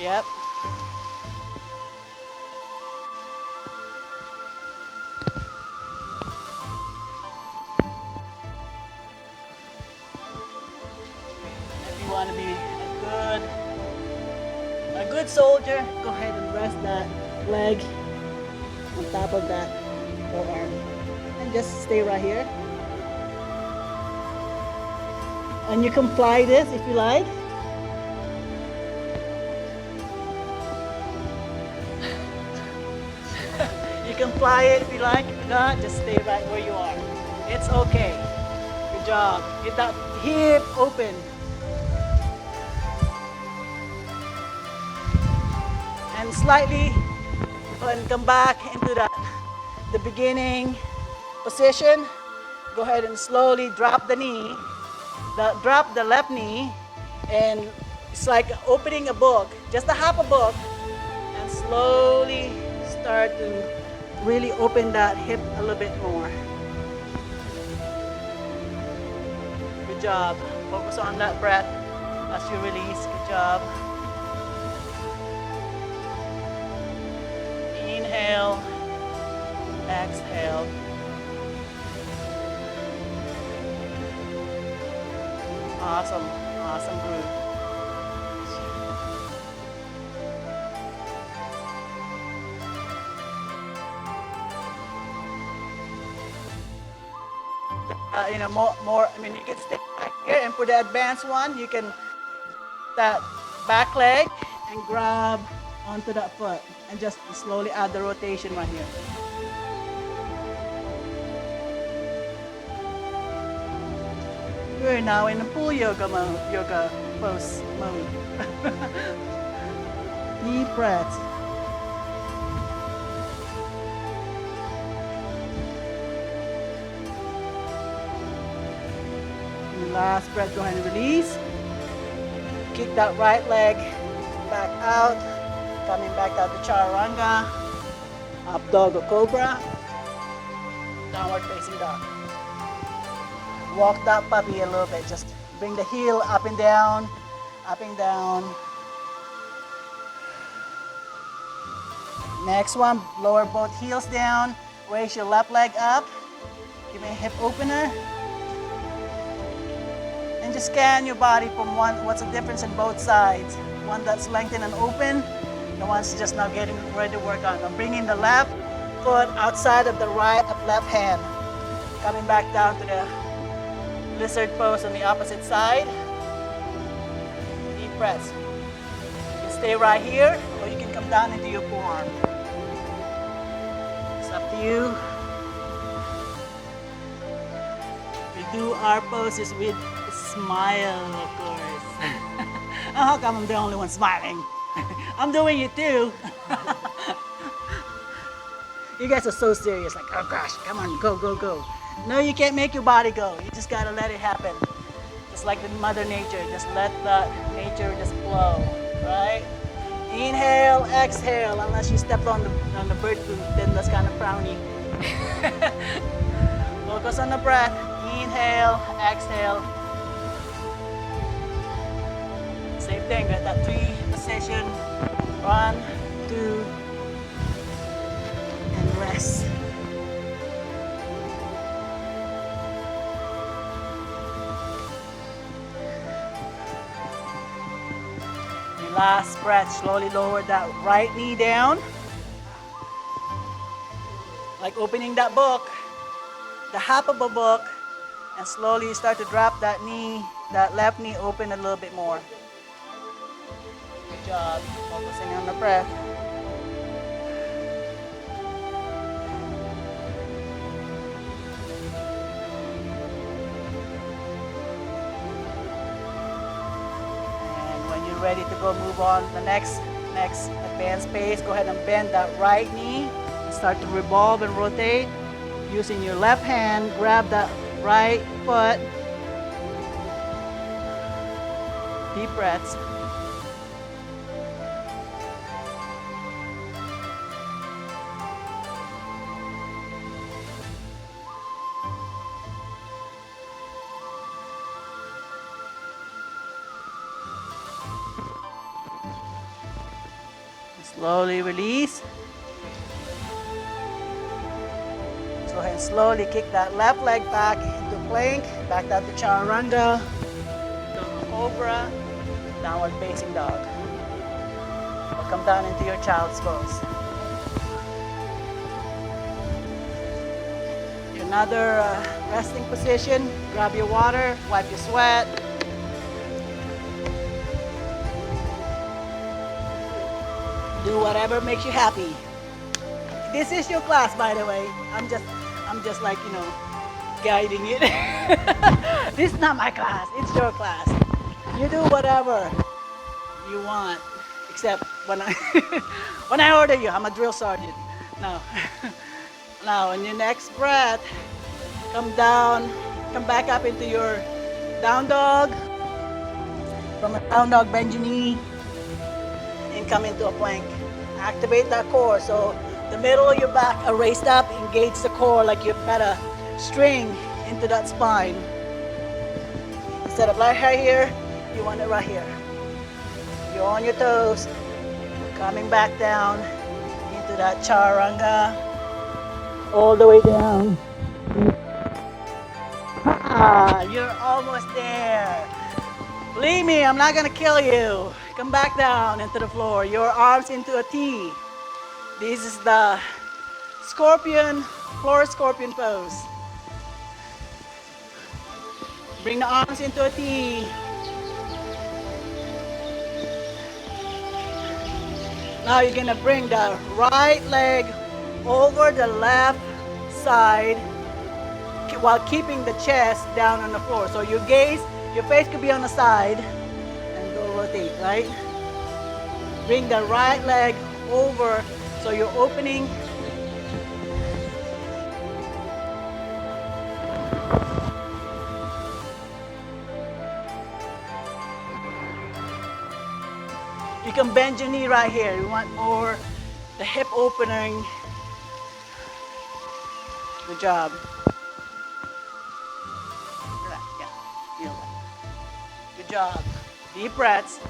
Yep. If you want to be a good soldier, go ahead and rest that leg on top of that forearm. And just stay right here. And you can fly this if you like. You can fly it if you like. If not, just stay right where you are. It's okay. Good job. Get that hip open. And slightly, and come back into the beginning position. Go ahead and slowly drop the knee. Drop the left knee, and it's like opening a book, just a half a book, and slowly start to really open that hip a little bit more. Good job. Focus on that breath as you release. Good job. Inhale, exhale. Awesome, awesome groove. More. I mean, you can stay back here, and for the advanced one, you can that back leg and grab onto that foot, and just slowly add the rotation right here. We're now in the pool yoga pose mode. Deep breaths. Last breath, go ahead and release. Kick that right leg back out. Coming back out to chaturanga. Up dog or cobra. Downward facing dog. Walk that puppy a little bit. Just bring the heel up and down. Up and down. Next one, lower both heels down. Raise your left leg up. Give me a hip opener. And just scan your body from what's the difference in both sides. One that's lengthened and open, the one's just now getting ready to work on. I'm bringing the left foot outside of the left hand. Coming back down to the lizard pose on the opposite side. Deep breaths. You can stay right here, or you can come down into your forearm. It's up to you. We do our poses with a smile, of course. How come I'm the only one smiling? I'm doing it too. You guys are so serious, like, oh gosh, come on, go, go, go. No, you can't make your body go. You just gotta let it happen. Just like the Mother Nature, just let the nature just flow, right? Inhale, exhale, unless you stepped on the bird food, then that's kind of frowny. Focus on the breath. Inhale, exhale. Same thing, get that 3 position. 1, 2, and rest. Your last breath, slowly lower that right knee down. Like opening that book, the half of a book, and slowly start to drop that knee, that left knee open a little bit more. Good job, focusing on the breath. And when you're ready to go move on to the next advanced pace, go ahead and bend that right knee and start to revolve and rotate. Using your left hand, grab that right foot. Deep breaths. Slowly release. Go ahead and slowly kick that left leg back into plank, back down to chaturanga, cobra, downward facing dog. Or come down into your child's pose. Another resting position. Grab your water, wipe your sweat. Do whatever makes you happy. This is your class, by the way. I'm just like, guiding it. This is not my class, it's your class. You do whatever you want, except when I order you. I'm a drill sergeant. Now, on your next breath, come down, come back up into your down dog. From a down dog, bend your knee, and come into a plank. Activate that core. So the middle of your back are raised up, engage the core like you've got a string into that spine. Instead of right here, you want it right here. You're on your toes, coming back down into that charanga all the way down. You're almost there. Believe me, I'm not gonna kill you. Come back down into the floor. Your arms into a T. This is the scorpion, floor scorpion pose. Bring the arms into a T. Now you're gonna bring the right leg over the left side while keeping the chest down on the floor. So your gaze, your face could be on the side and go rotate, right? Bring the right leg over so you're opening. You can bend your knee right here. You want more the hip opening. Good job. Yeah. Good job. Deep breaths.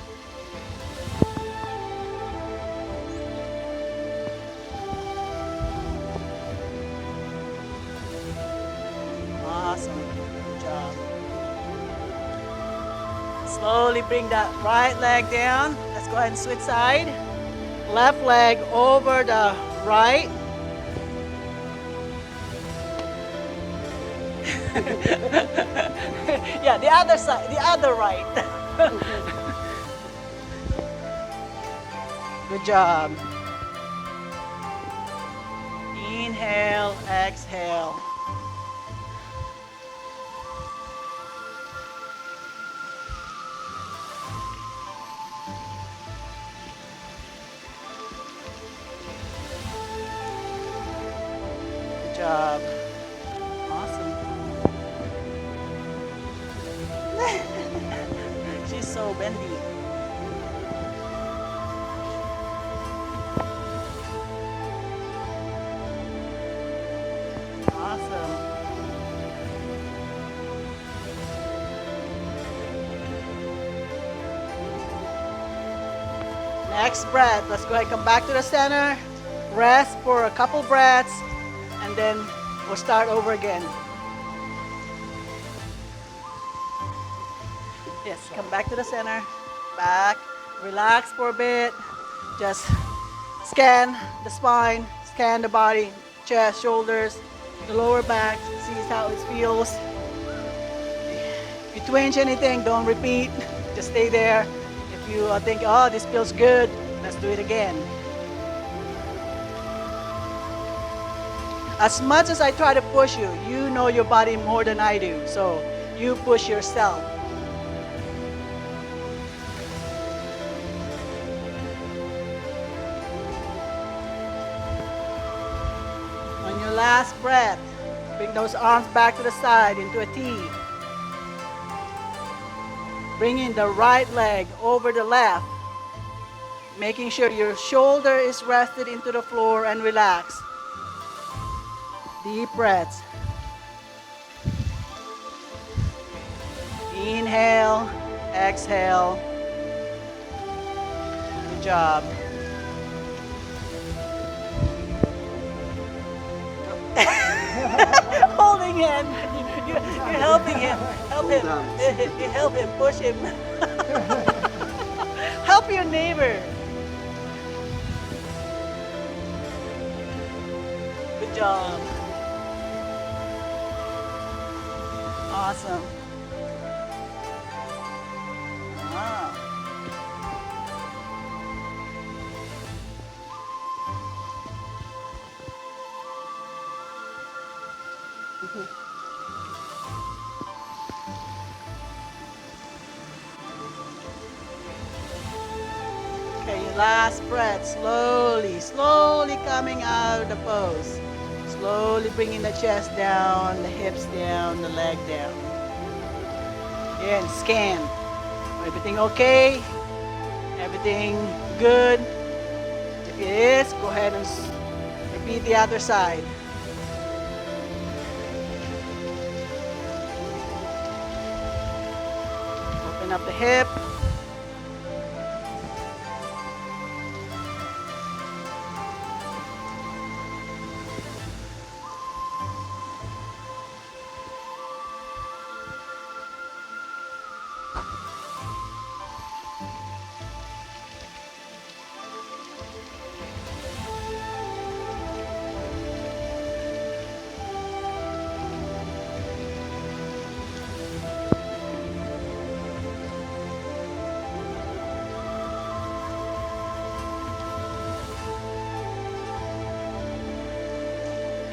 Awesome. Good job. Slowly bring that right leg down. Let's go ahead and switch side. Left leg over the right. Yeah, the other side, the other right. Good job. Inhale, exhale. Good job. Awesome. She's so bendy. Awesome. Next breath. Let's go ahead and come back to the center. Rest for a couple breaths, and then we'll start over again. Yes, come back to the center. Back. Relax for a bit. Just scan the spine, scan the body, chest, shoulders, the lower back. See how it feels. If you twinge anything, don't repeat. Just stay there. If you think, oh, this feels good, let's do it again. As much as I try to push you, you know your body more than I do. So you push yourself. On your last breath, bring those arms back to the side into a T. Bringing the right leg over the left. Making sure your shoulder is rested into the floor and relaxed. Deep breaths. Inhale, exhale. Good job. Holding him. You're helping him. Help him. You help him. Push him. Help your neighbor. Good job. Awesome. Wow. Okay, your last breath. Slowly coming out of the pose. Slowly bringing the chest down, the hips down, the leg down. Again, scan. Everything okay? Everything good? If it is, go ahead and repeat the other side. Open up the hip.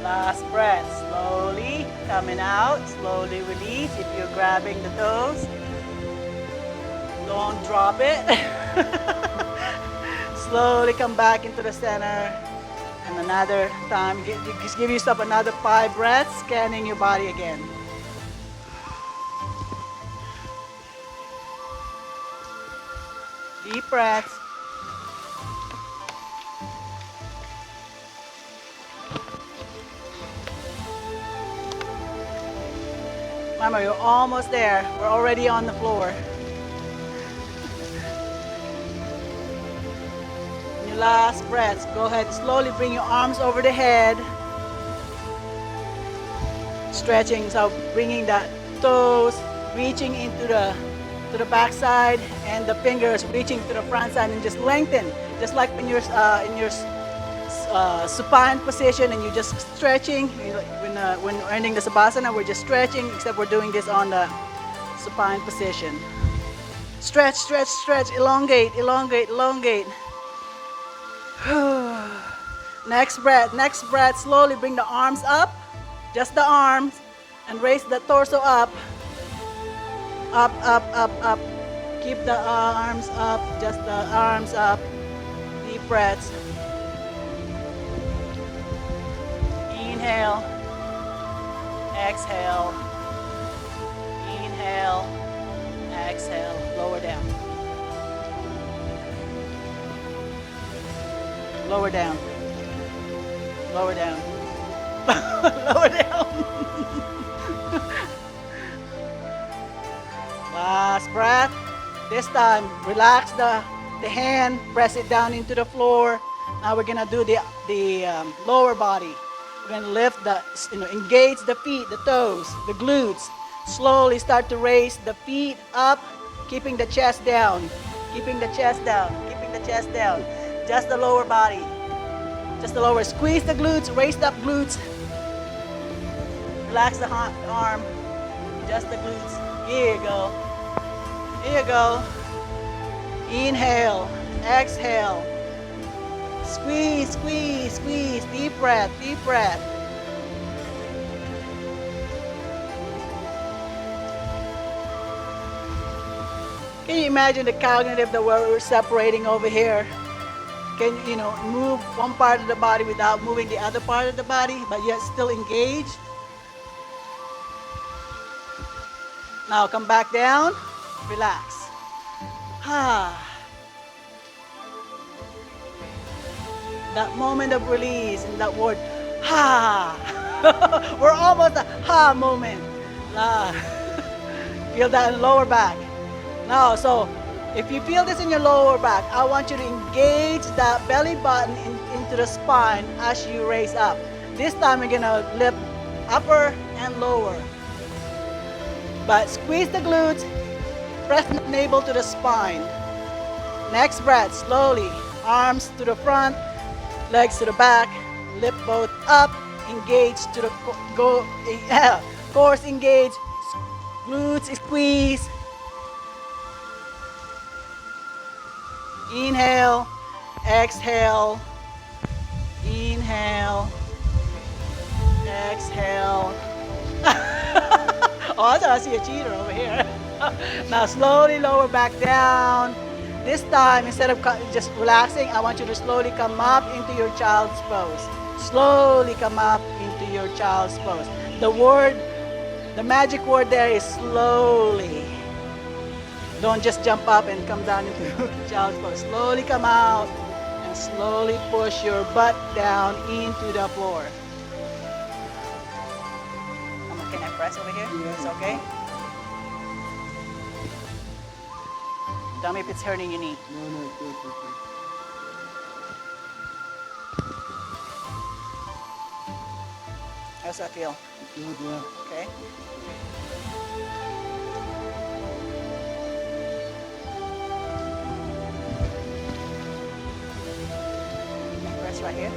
Last breath. Slowly coming out. Slowly release. If you're grabbing the toes, don't drop it. Slowly come back into the center. And another time, just give yourself another 5 breaths, scanning your body again. Deep breaths. Remember, you're almost there. We're already on the floor. Your last breath. Go ahead, slowly bring your arms over the head. Stretching, so bringing the toes, reaching into the backside, and the fingers reaching to the front side, and just lengthen, just like when you're in your supine position, and you're just stretching. When ending the Skandasana, we're just stretching, except we're doing this on the supine position. Stretch, stretch, stretch, elongate, elongate, elongate. Next breath, slowly bring the arms up, just the arms, and raise the torso up. Up, up, up, up. Keep the arms up, just the arms up. Deep breaths. Inhale. Exhale. Inhale. Exhale. Lower down. Lower down. Lower down. Lower down. Last breath. This time, relax the hand, press it down into the floor. Now we're gonna do the lower body. We're gonna lift engage the feet, the toes, the glutes. Slowly start to raise the feet up, keeping the chest down, keeping the chest down, keeping the chest down. Just the lower body, just the lower. Squeeze the glutes, raise up glutes. Relax the arm, just the glutes. Here you go. Here you go. Inhale, exhale. Squeeze, squeeze, squeeze. Deep breath, deep breath. Can you imagine the cognitive that we're separating over here? Can you move one part of the body without moving the other part of the body, but yet still engaged? Now come back down, relax. That moment of release and that word, we're almost a moment. Feel that in the lower back. Now, so if you feel this in your lower back, I want you to engage that belly button into the spine as you raise up. This time we're gonna lift upper and lower. But squeeze the glutes, press the navel to the spine. Next breath, slowly, arms to the front, legs to the back, lift both up, engage to the core engage, glutes squeeze. Inhale, exhale, inhale, exhale. Oh, I thought I see a cheater over here. Now slowly lower back down. This time, instead of just relaxing, I want you to slowly come up into your child's pose. Slowly come up into your child's pose. The magic word there is slowly. Don't just jump up and come down into child's pose. Slowly come out and slowly push your butt down into the floor. Can I press over here? Yeah. It's okay? Tell me if it's hurting your knee. No, it's good. How's that feel? Good, yeah. Okay. Press right here.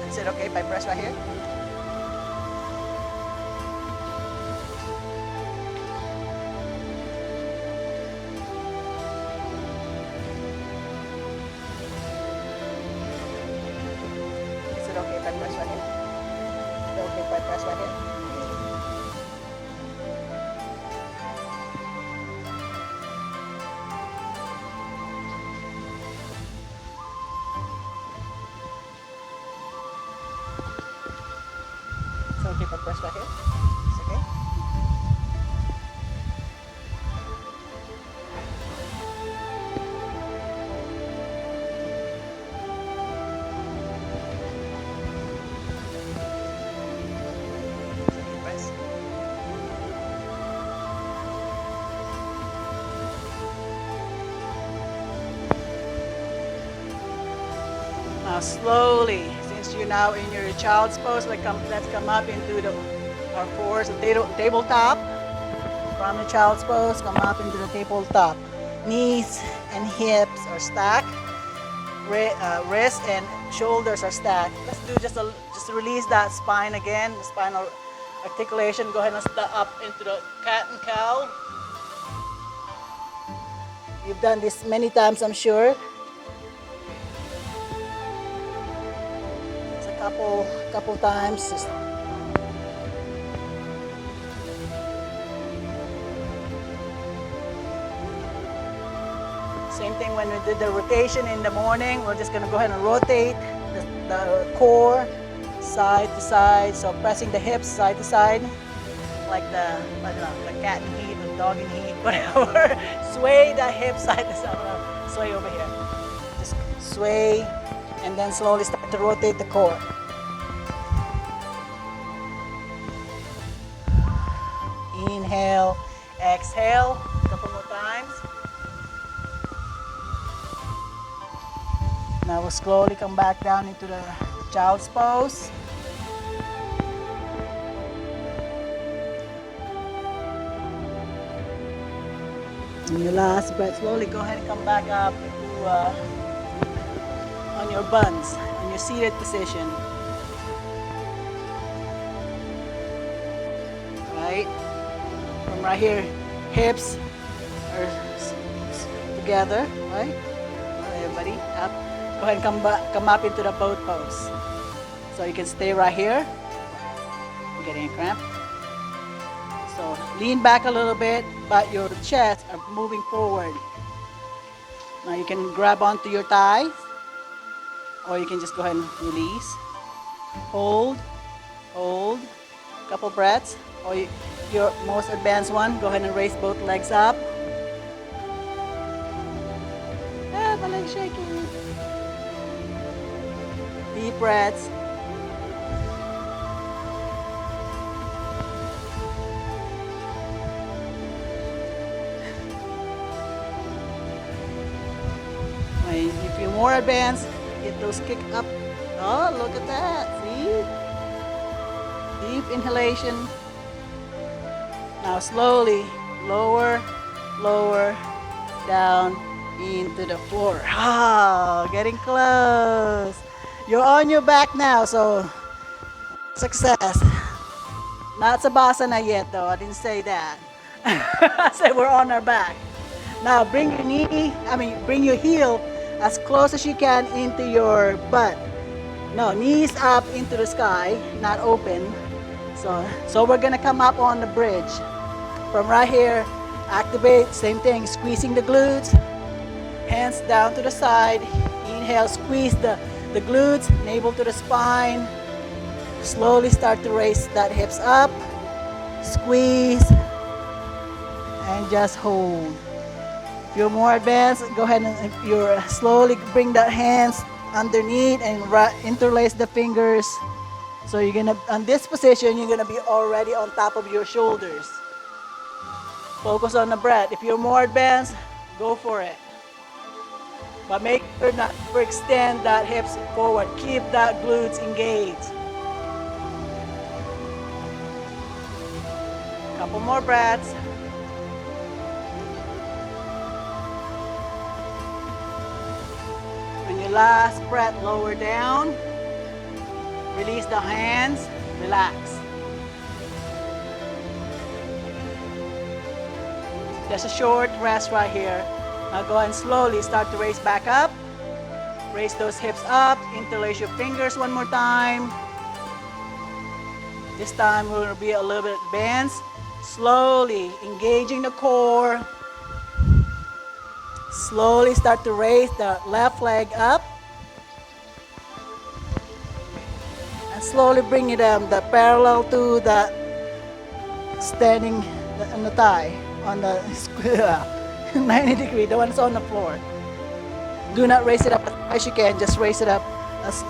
Is it okay if I press right here? Is it okay if I press right here? Press right here. So keep a press right here. It's okay. Press. Now slowly, since you're now in your child's pose, let's come up into our fours, the tabletop. From the child's pose, come up into the tabletop. Knees and hips are stacked. Wrists and shoulders are stacked. Let's do just release that spine again, the spinal articulation. Go ahead and step up into the cat and cow. You've done this many times, I'm sure. It's a couple times. Same thing when we did the rotation in the morning. We're just going to go ahead and rotate the core side to side. So pressing the hips side to side, like the cat in heat, the dog in heat, whatever. Sway the hips side to side. Sway over here. Just sway, and then slowly start to rotate the core. Inhale, exhale. A couple more times. Now we'll slowly come back down into the child's pose. And your last breath, slowly go ahead and come back up to, on your buns, on your seated position. Right? From right here, hips are together, right? Everybody up. Go ahead and come up into the boat pose. So you can stay right here. I'm getting a cramp. So lean back a little bit, but your chest are moving forward. Now you can grab onto your thighs, or you can just go ahead and release. Hold, hold, couple breaths. Or your most advanced one, go ahead and raise both legs up. My leg's shaking. Deep breaths. If you're more advanced, get those kick up. Oh, look at that. See? Deep inhalation. Now slowly lower, lower, down into the floor. Ah, getting close. You're on your back now, so success. Not Skandasana yet, though. I didn't say that. I said we're on our back. Now bring your heel as close as you can into your butt. No, knees up into the sky, not open. So we're gonna come up on the bridge. From right here, activate, same thing, squeezing the glutes. Hands down to the side. Inhale, squeeze the glutes, navel to the spine. Slowly start to raise that hips up. Squeeze. And just hold. If you're more advanced, go ahead and slowly bring the hands underneath and interlace the fingers. So on this position, you're gonna be already on top of your shoulders. Focus on the breath. If you're more advanced, go for it. But make sure not to extend that hips forward. Keep that glutes engaged. Couple more breaths. On your last breath, lower down. Release the hands. Relax. Just a short rest right here. Now go and slowly start to raise back up. Raise those hips up. Interlace your fingers one more time. This time we're going to be a little bit advanced. Slowly engaging the core. Slowly start to raise the left leg up. And slowly bring it the parallel to the standing on the thigh, on the 90 degree, the one that's on the floor. Do not raise it up as high as you can, just raise it up as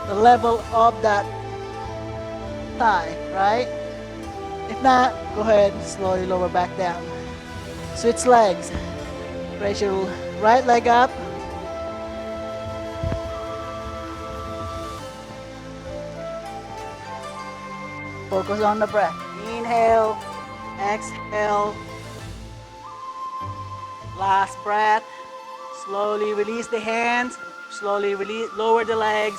the level of that thigh, right? If not, go ahead, slowly lower back down. Switch legs. Raise your right leg up. Focus on the breath. Inhale, exhale. Last breath. Slowly release the hands. Slowly release, lower the legs.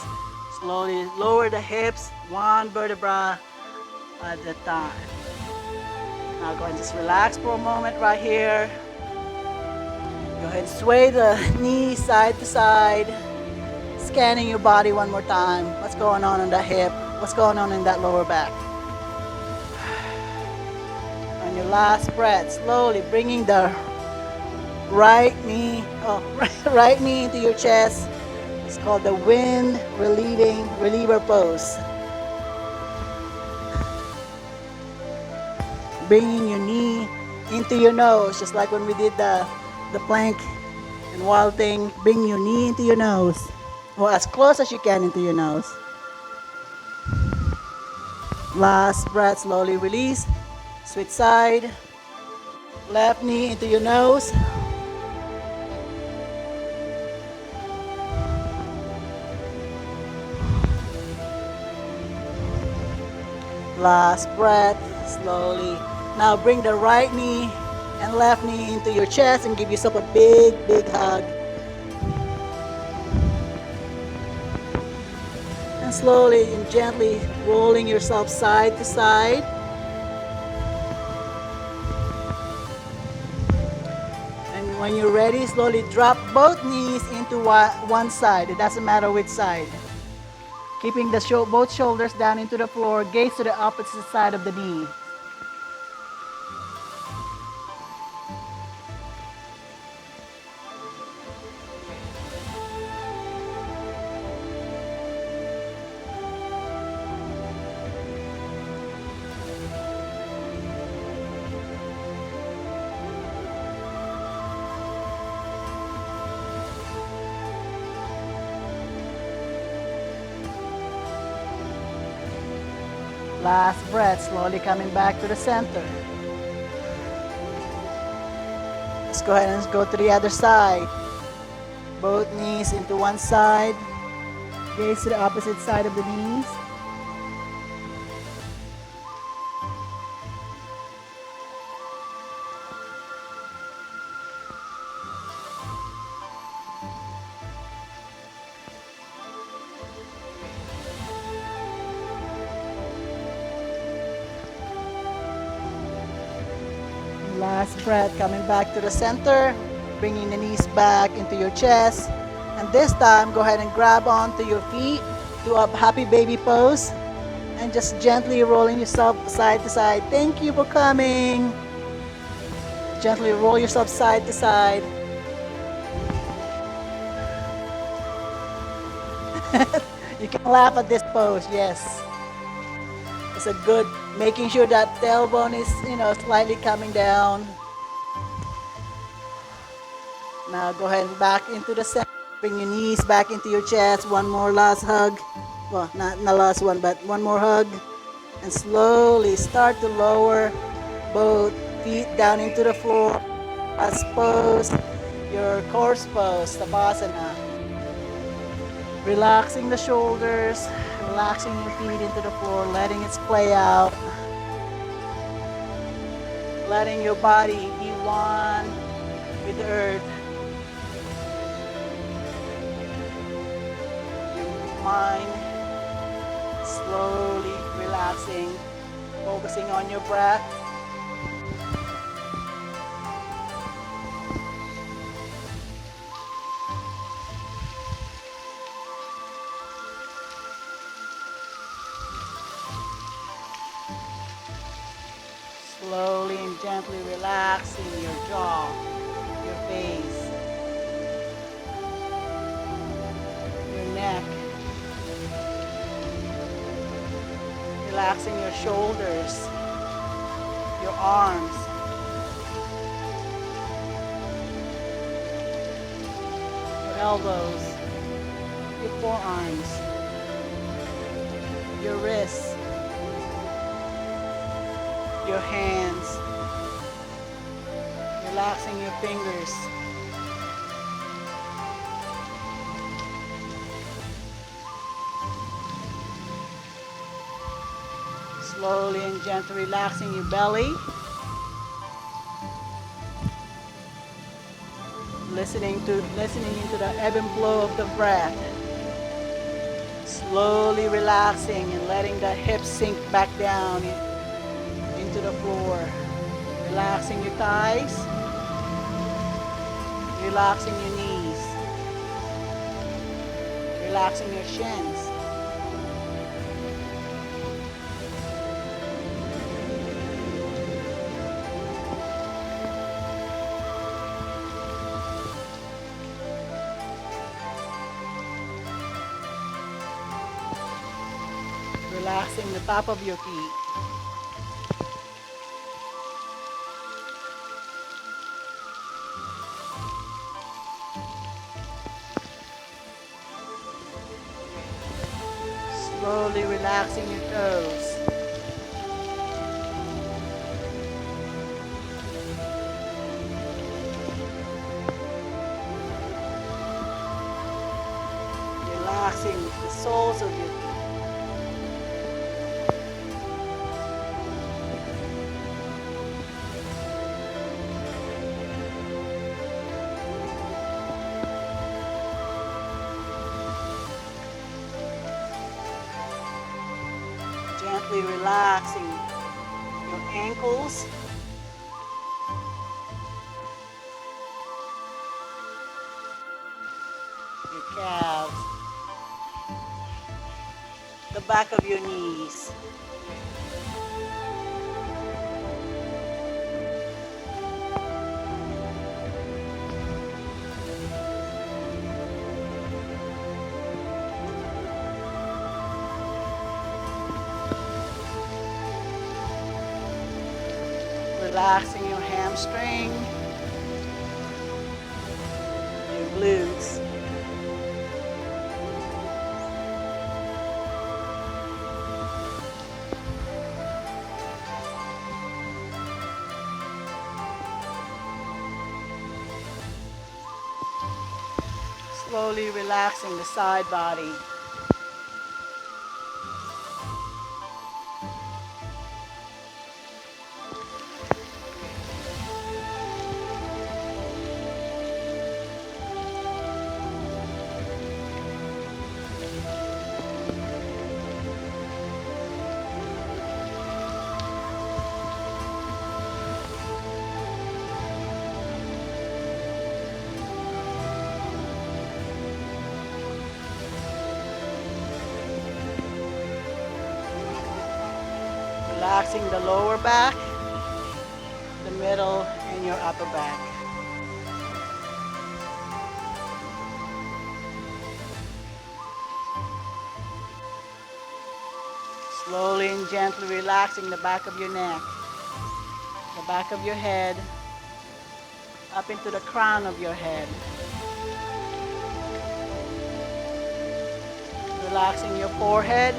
Slowly lower the hips, one vertebra at a time. Now go ahead and just relax for a moment right here. Go ahead and sway the knees side to side. Scanning your body one more time. What's going on in that hip? What's going on in that lower back? On your last breath, slowly bringing the right knee into your chest. It's called the wind reliever pose. Bringing your knee into your nose, just like when we did the plank and wild thing. Bring your knee into your nose, or as close as you can into your nose. Last breath, slowly release. Switch side. Left knee into your nose. Last breath, slowly. Now bring the right knee and left knee into your chest and give yourself a big, big hug. And slowly and gently rolling yourself side to side. And when you're ready, slowly drop both knees into one side. It doesn't matter which side. Keeping both shoulders down into the floor, gaze to the opposite side of the knee. Last breath, slowly coming back to the center. Let's go ahead and go to the other side. Both knees into one side. Gaze to the opposite side of the knees. Last breath, coming back to the center, bringing the knees back into your chest. And this time, go ahead and grab onto your feet, do a happy baby pose, and just gently rolling yourself side to side. Thank you for coming. Gently roll yourself side to side. You can laugh at this pose, yes. It's a good, making sure that tailbone is, slightly coming down. Now go ahead and back into the center. Bring your knees back into your chest. One more last hug. Well, not the last one, but one more hug. And slowly start to lower both feet down into the floor. As pose, your corpse pose, Skandasana. Relaxing the shoulders. Relaxing your feet into the floor, letting it play out. Letting your body be one with the earth. Your mind slowly relaxing, focusing on your breath. Slowly and gently relaxing your jaw, your face, your neck, relaxing your shoulders, your arms, your elbows, your forearms, your wrists, your hands, relaxing your fingers, slowly and gently relaxing your belly, listening into the ebb and flow of the breath, slowly relaxing and letting the hips sink back down into the floor, relaxing your thighs, relaxing your knees, relaxing your shins, relaxing the top of your feet. Slowly relaxing your toes. Relaxing the soles of your feet. Gently relaxing your ankles, your calves, the back of your knees. Relaxing your hamstring, your glutes, slowly relaxing the side body. Relaxing the lower back, the middle, and your upper back. Slowly and gently relaxing the back of your neck, the back of your head, up into the crown of your head. Relaxing your forehead,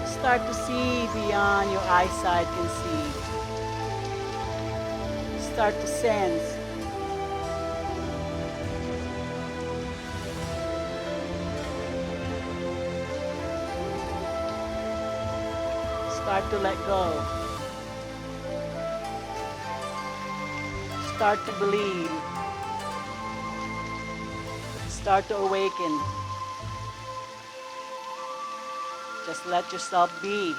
start to see beyond your eyesight can see. Start to sense. Start to let go. Start to believe. Start to awaken. Just let yourself be.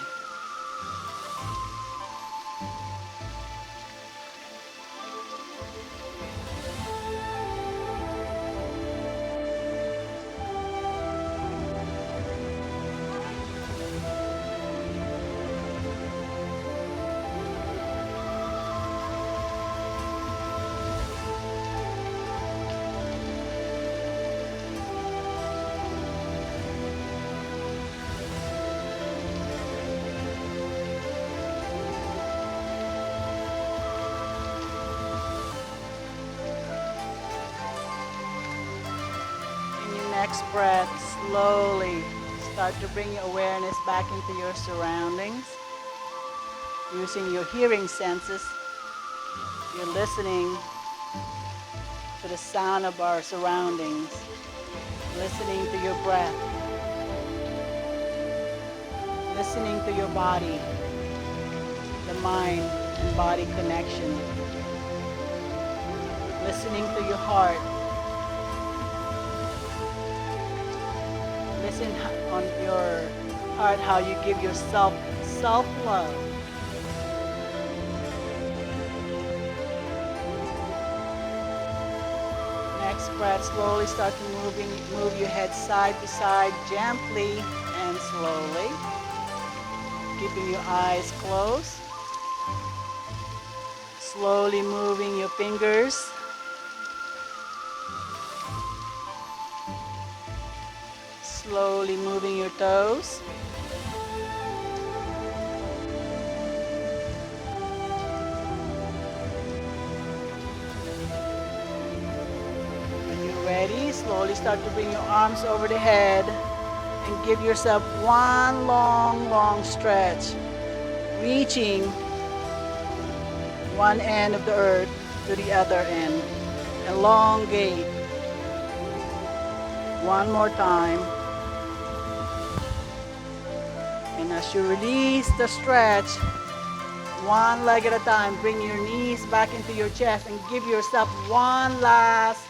next breath, slowly start to bring your awareness back into your surroundings. Using your hearing senses, you're listening to the sound of our surroundings, listening to your breath, listening to your body, the mind and body connection, listening to your heart. Listen on your heart how you give yourself self-love. Next breath, slowly start to move your head side to side, gently and slowly. Keeping your eyes closed. Slowly moving your fingers. Slowly moving your toes. When you're ready, slowly start to bring your arms over the head and give yourself one long stretch, reaching one end of the earth to the other end. Elongate. One more time. And as you release the stretch, one leg at a time, bring your knees back into your chest and give yourself one last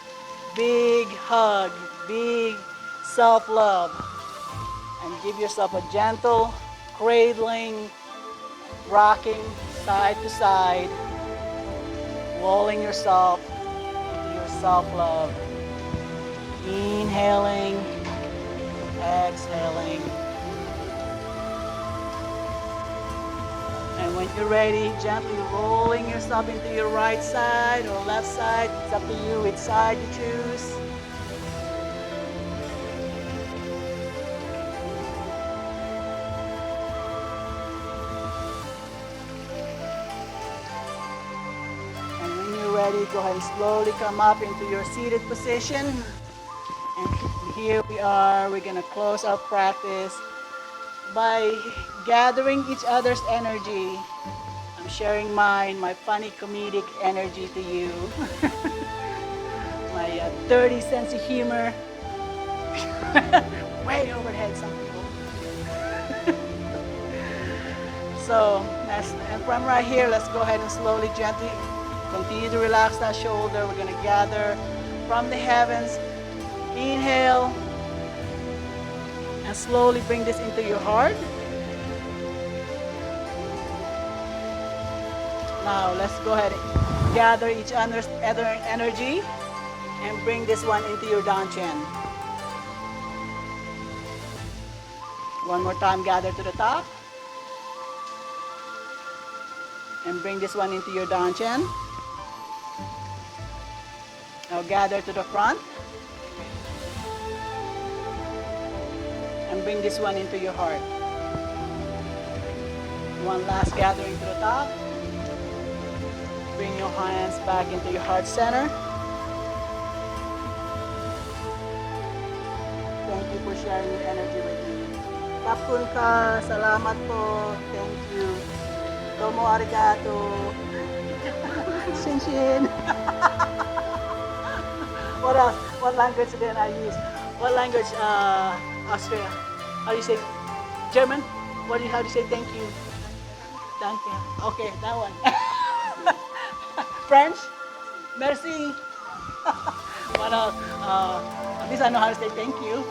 big hug, big self-love. And give yourself a gentle, cradling, rocking side to side, lulling yourself into your self-love. Inhaling, exhaling. And when you're ready, gently rolling yourself into your right side or left side. It's up to you which side you choose. And when you're ready, go ahead and slowly come up into your seated position. And here we are. We're going to close our practice by gathering each other's energy. I'm sharing mine, my funny comedic energy to you. My dirty sense of humor. Way overhead, some people. So, and from right here, let's go ahead and slowly, gently continue to relax that shoulder. We're going to gather from the heavens. Inhale. And slowly bring this into your heart. Now let's go ahead and gather each other's energy and bring this one into your dantian. One more time, gather to the top. And bring this one into your dantian. Now gather to the front. And bring this one into your heart. One last gathering to the top. Bring your hands back into your heart center. Thank you for sharing your energy with me. Kapun ka, salamat po. Thank you. Domo arigato. Shin shin. What else? What language did I use? What language? Austria. How do you say German? How do you say thank you? Thank you. Okay, that one. French? Merci. What else? At least I know how to say thank you.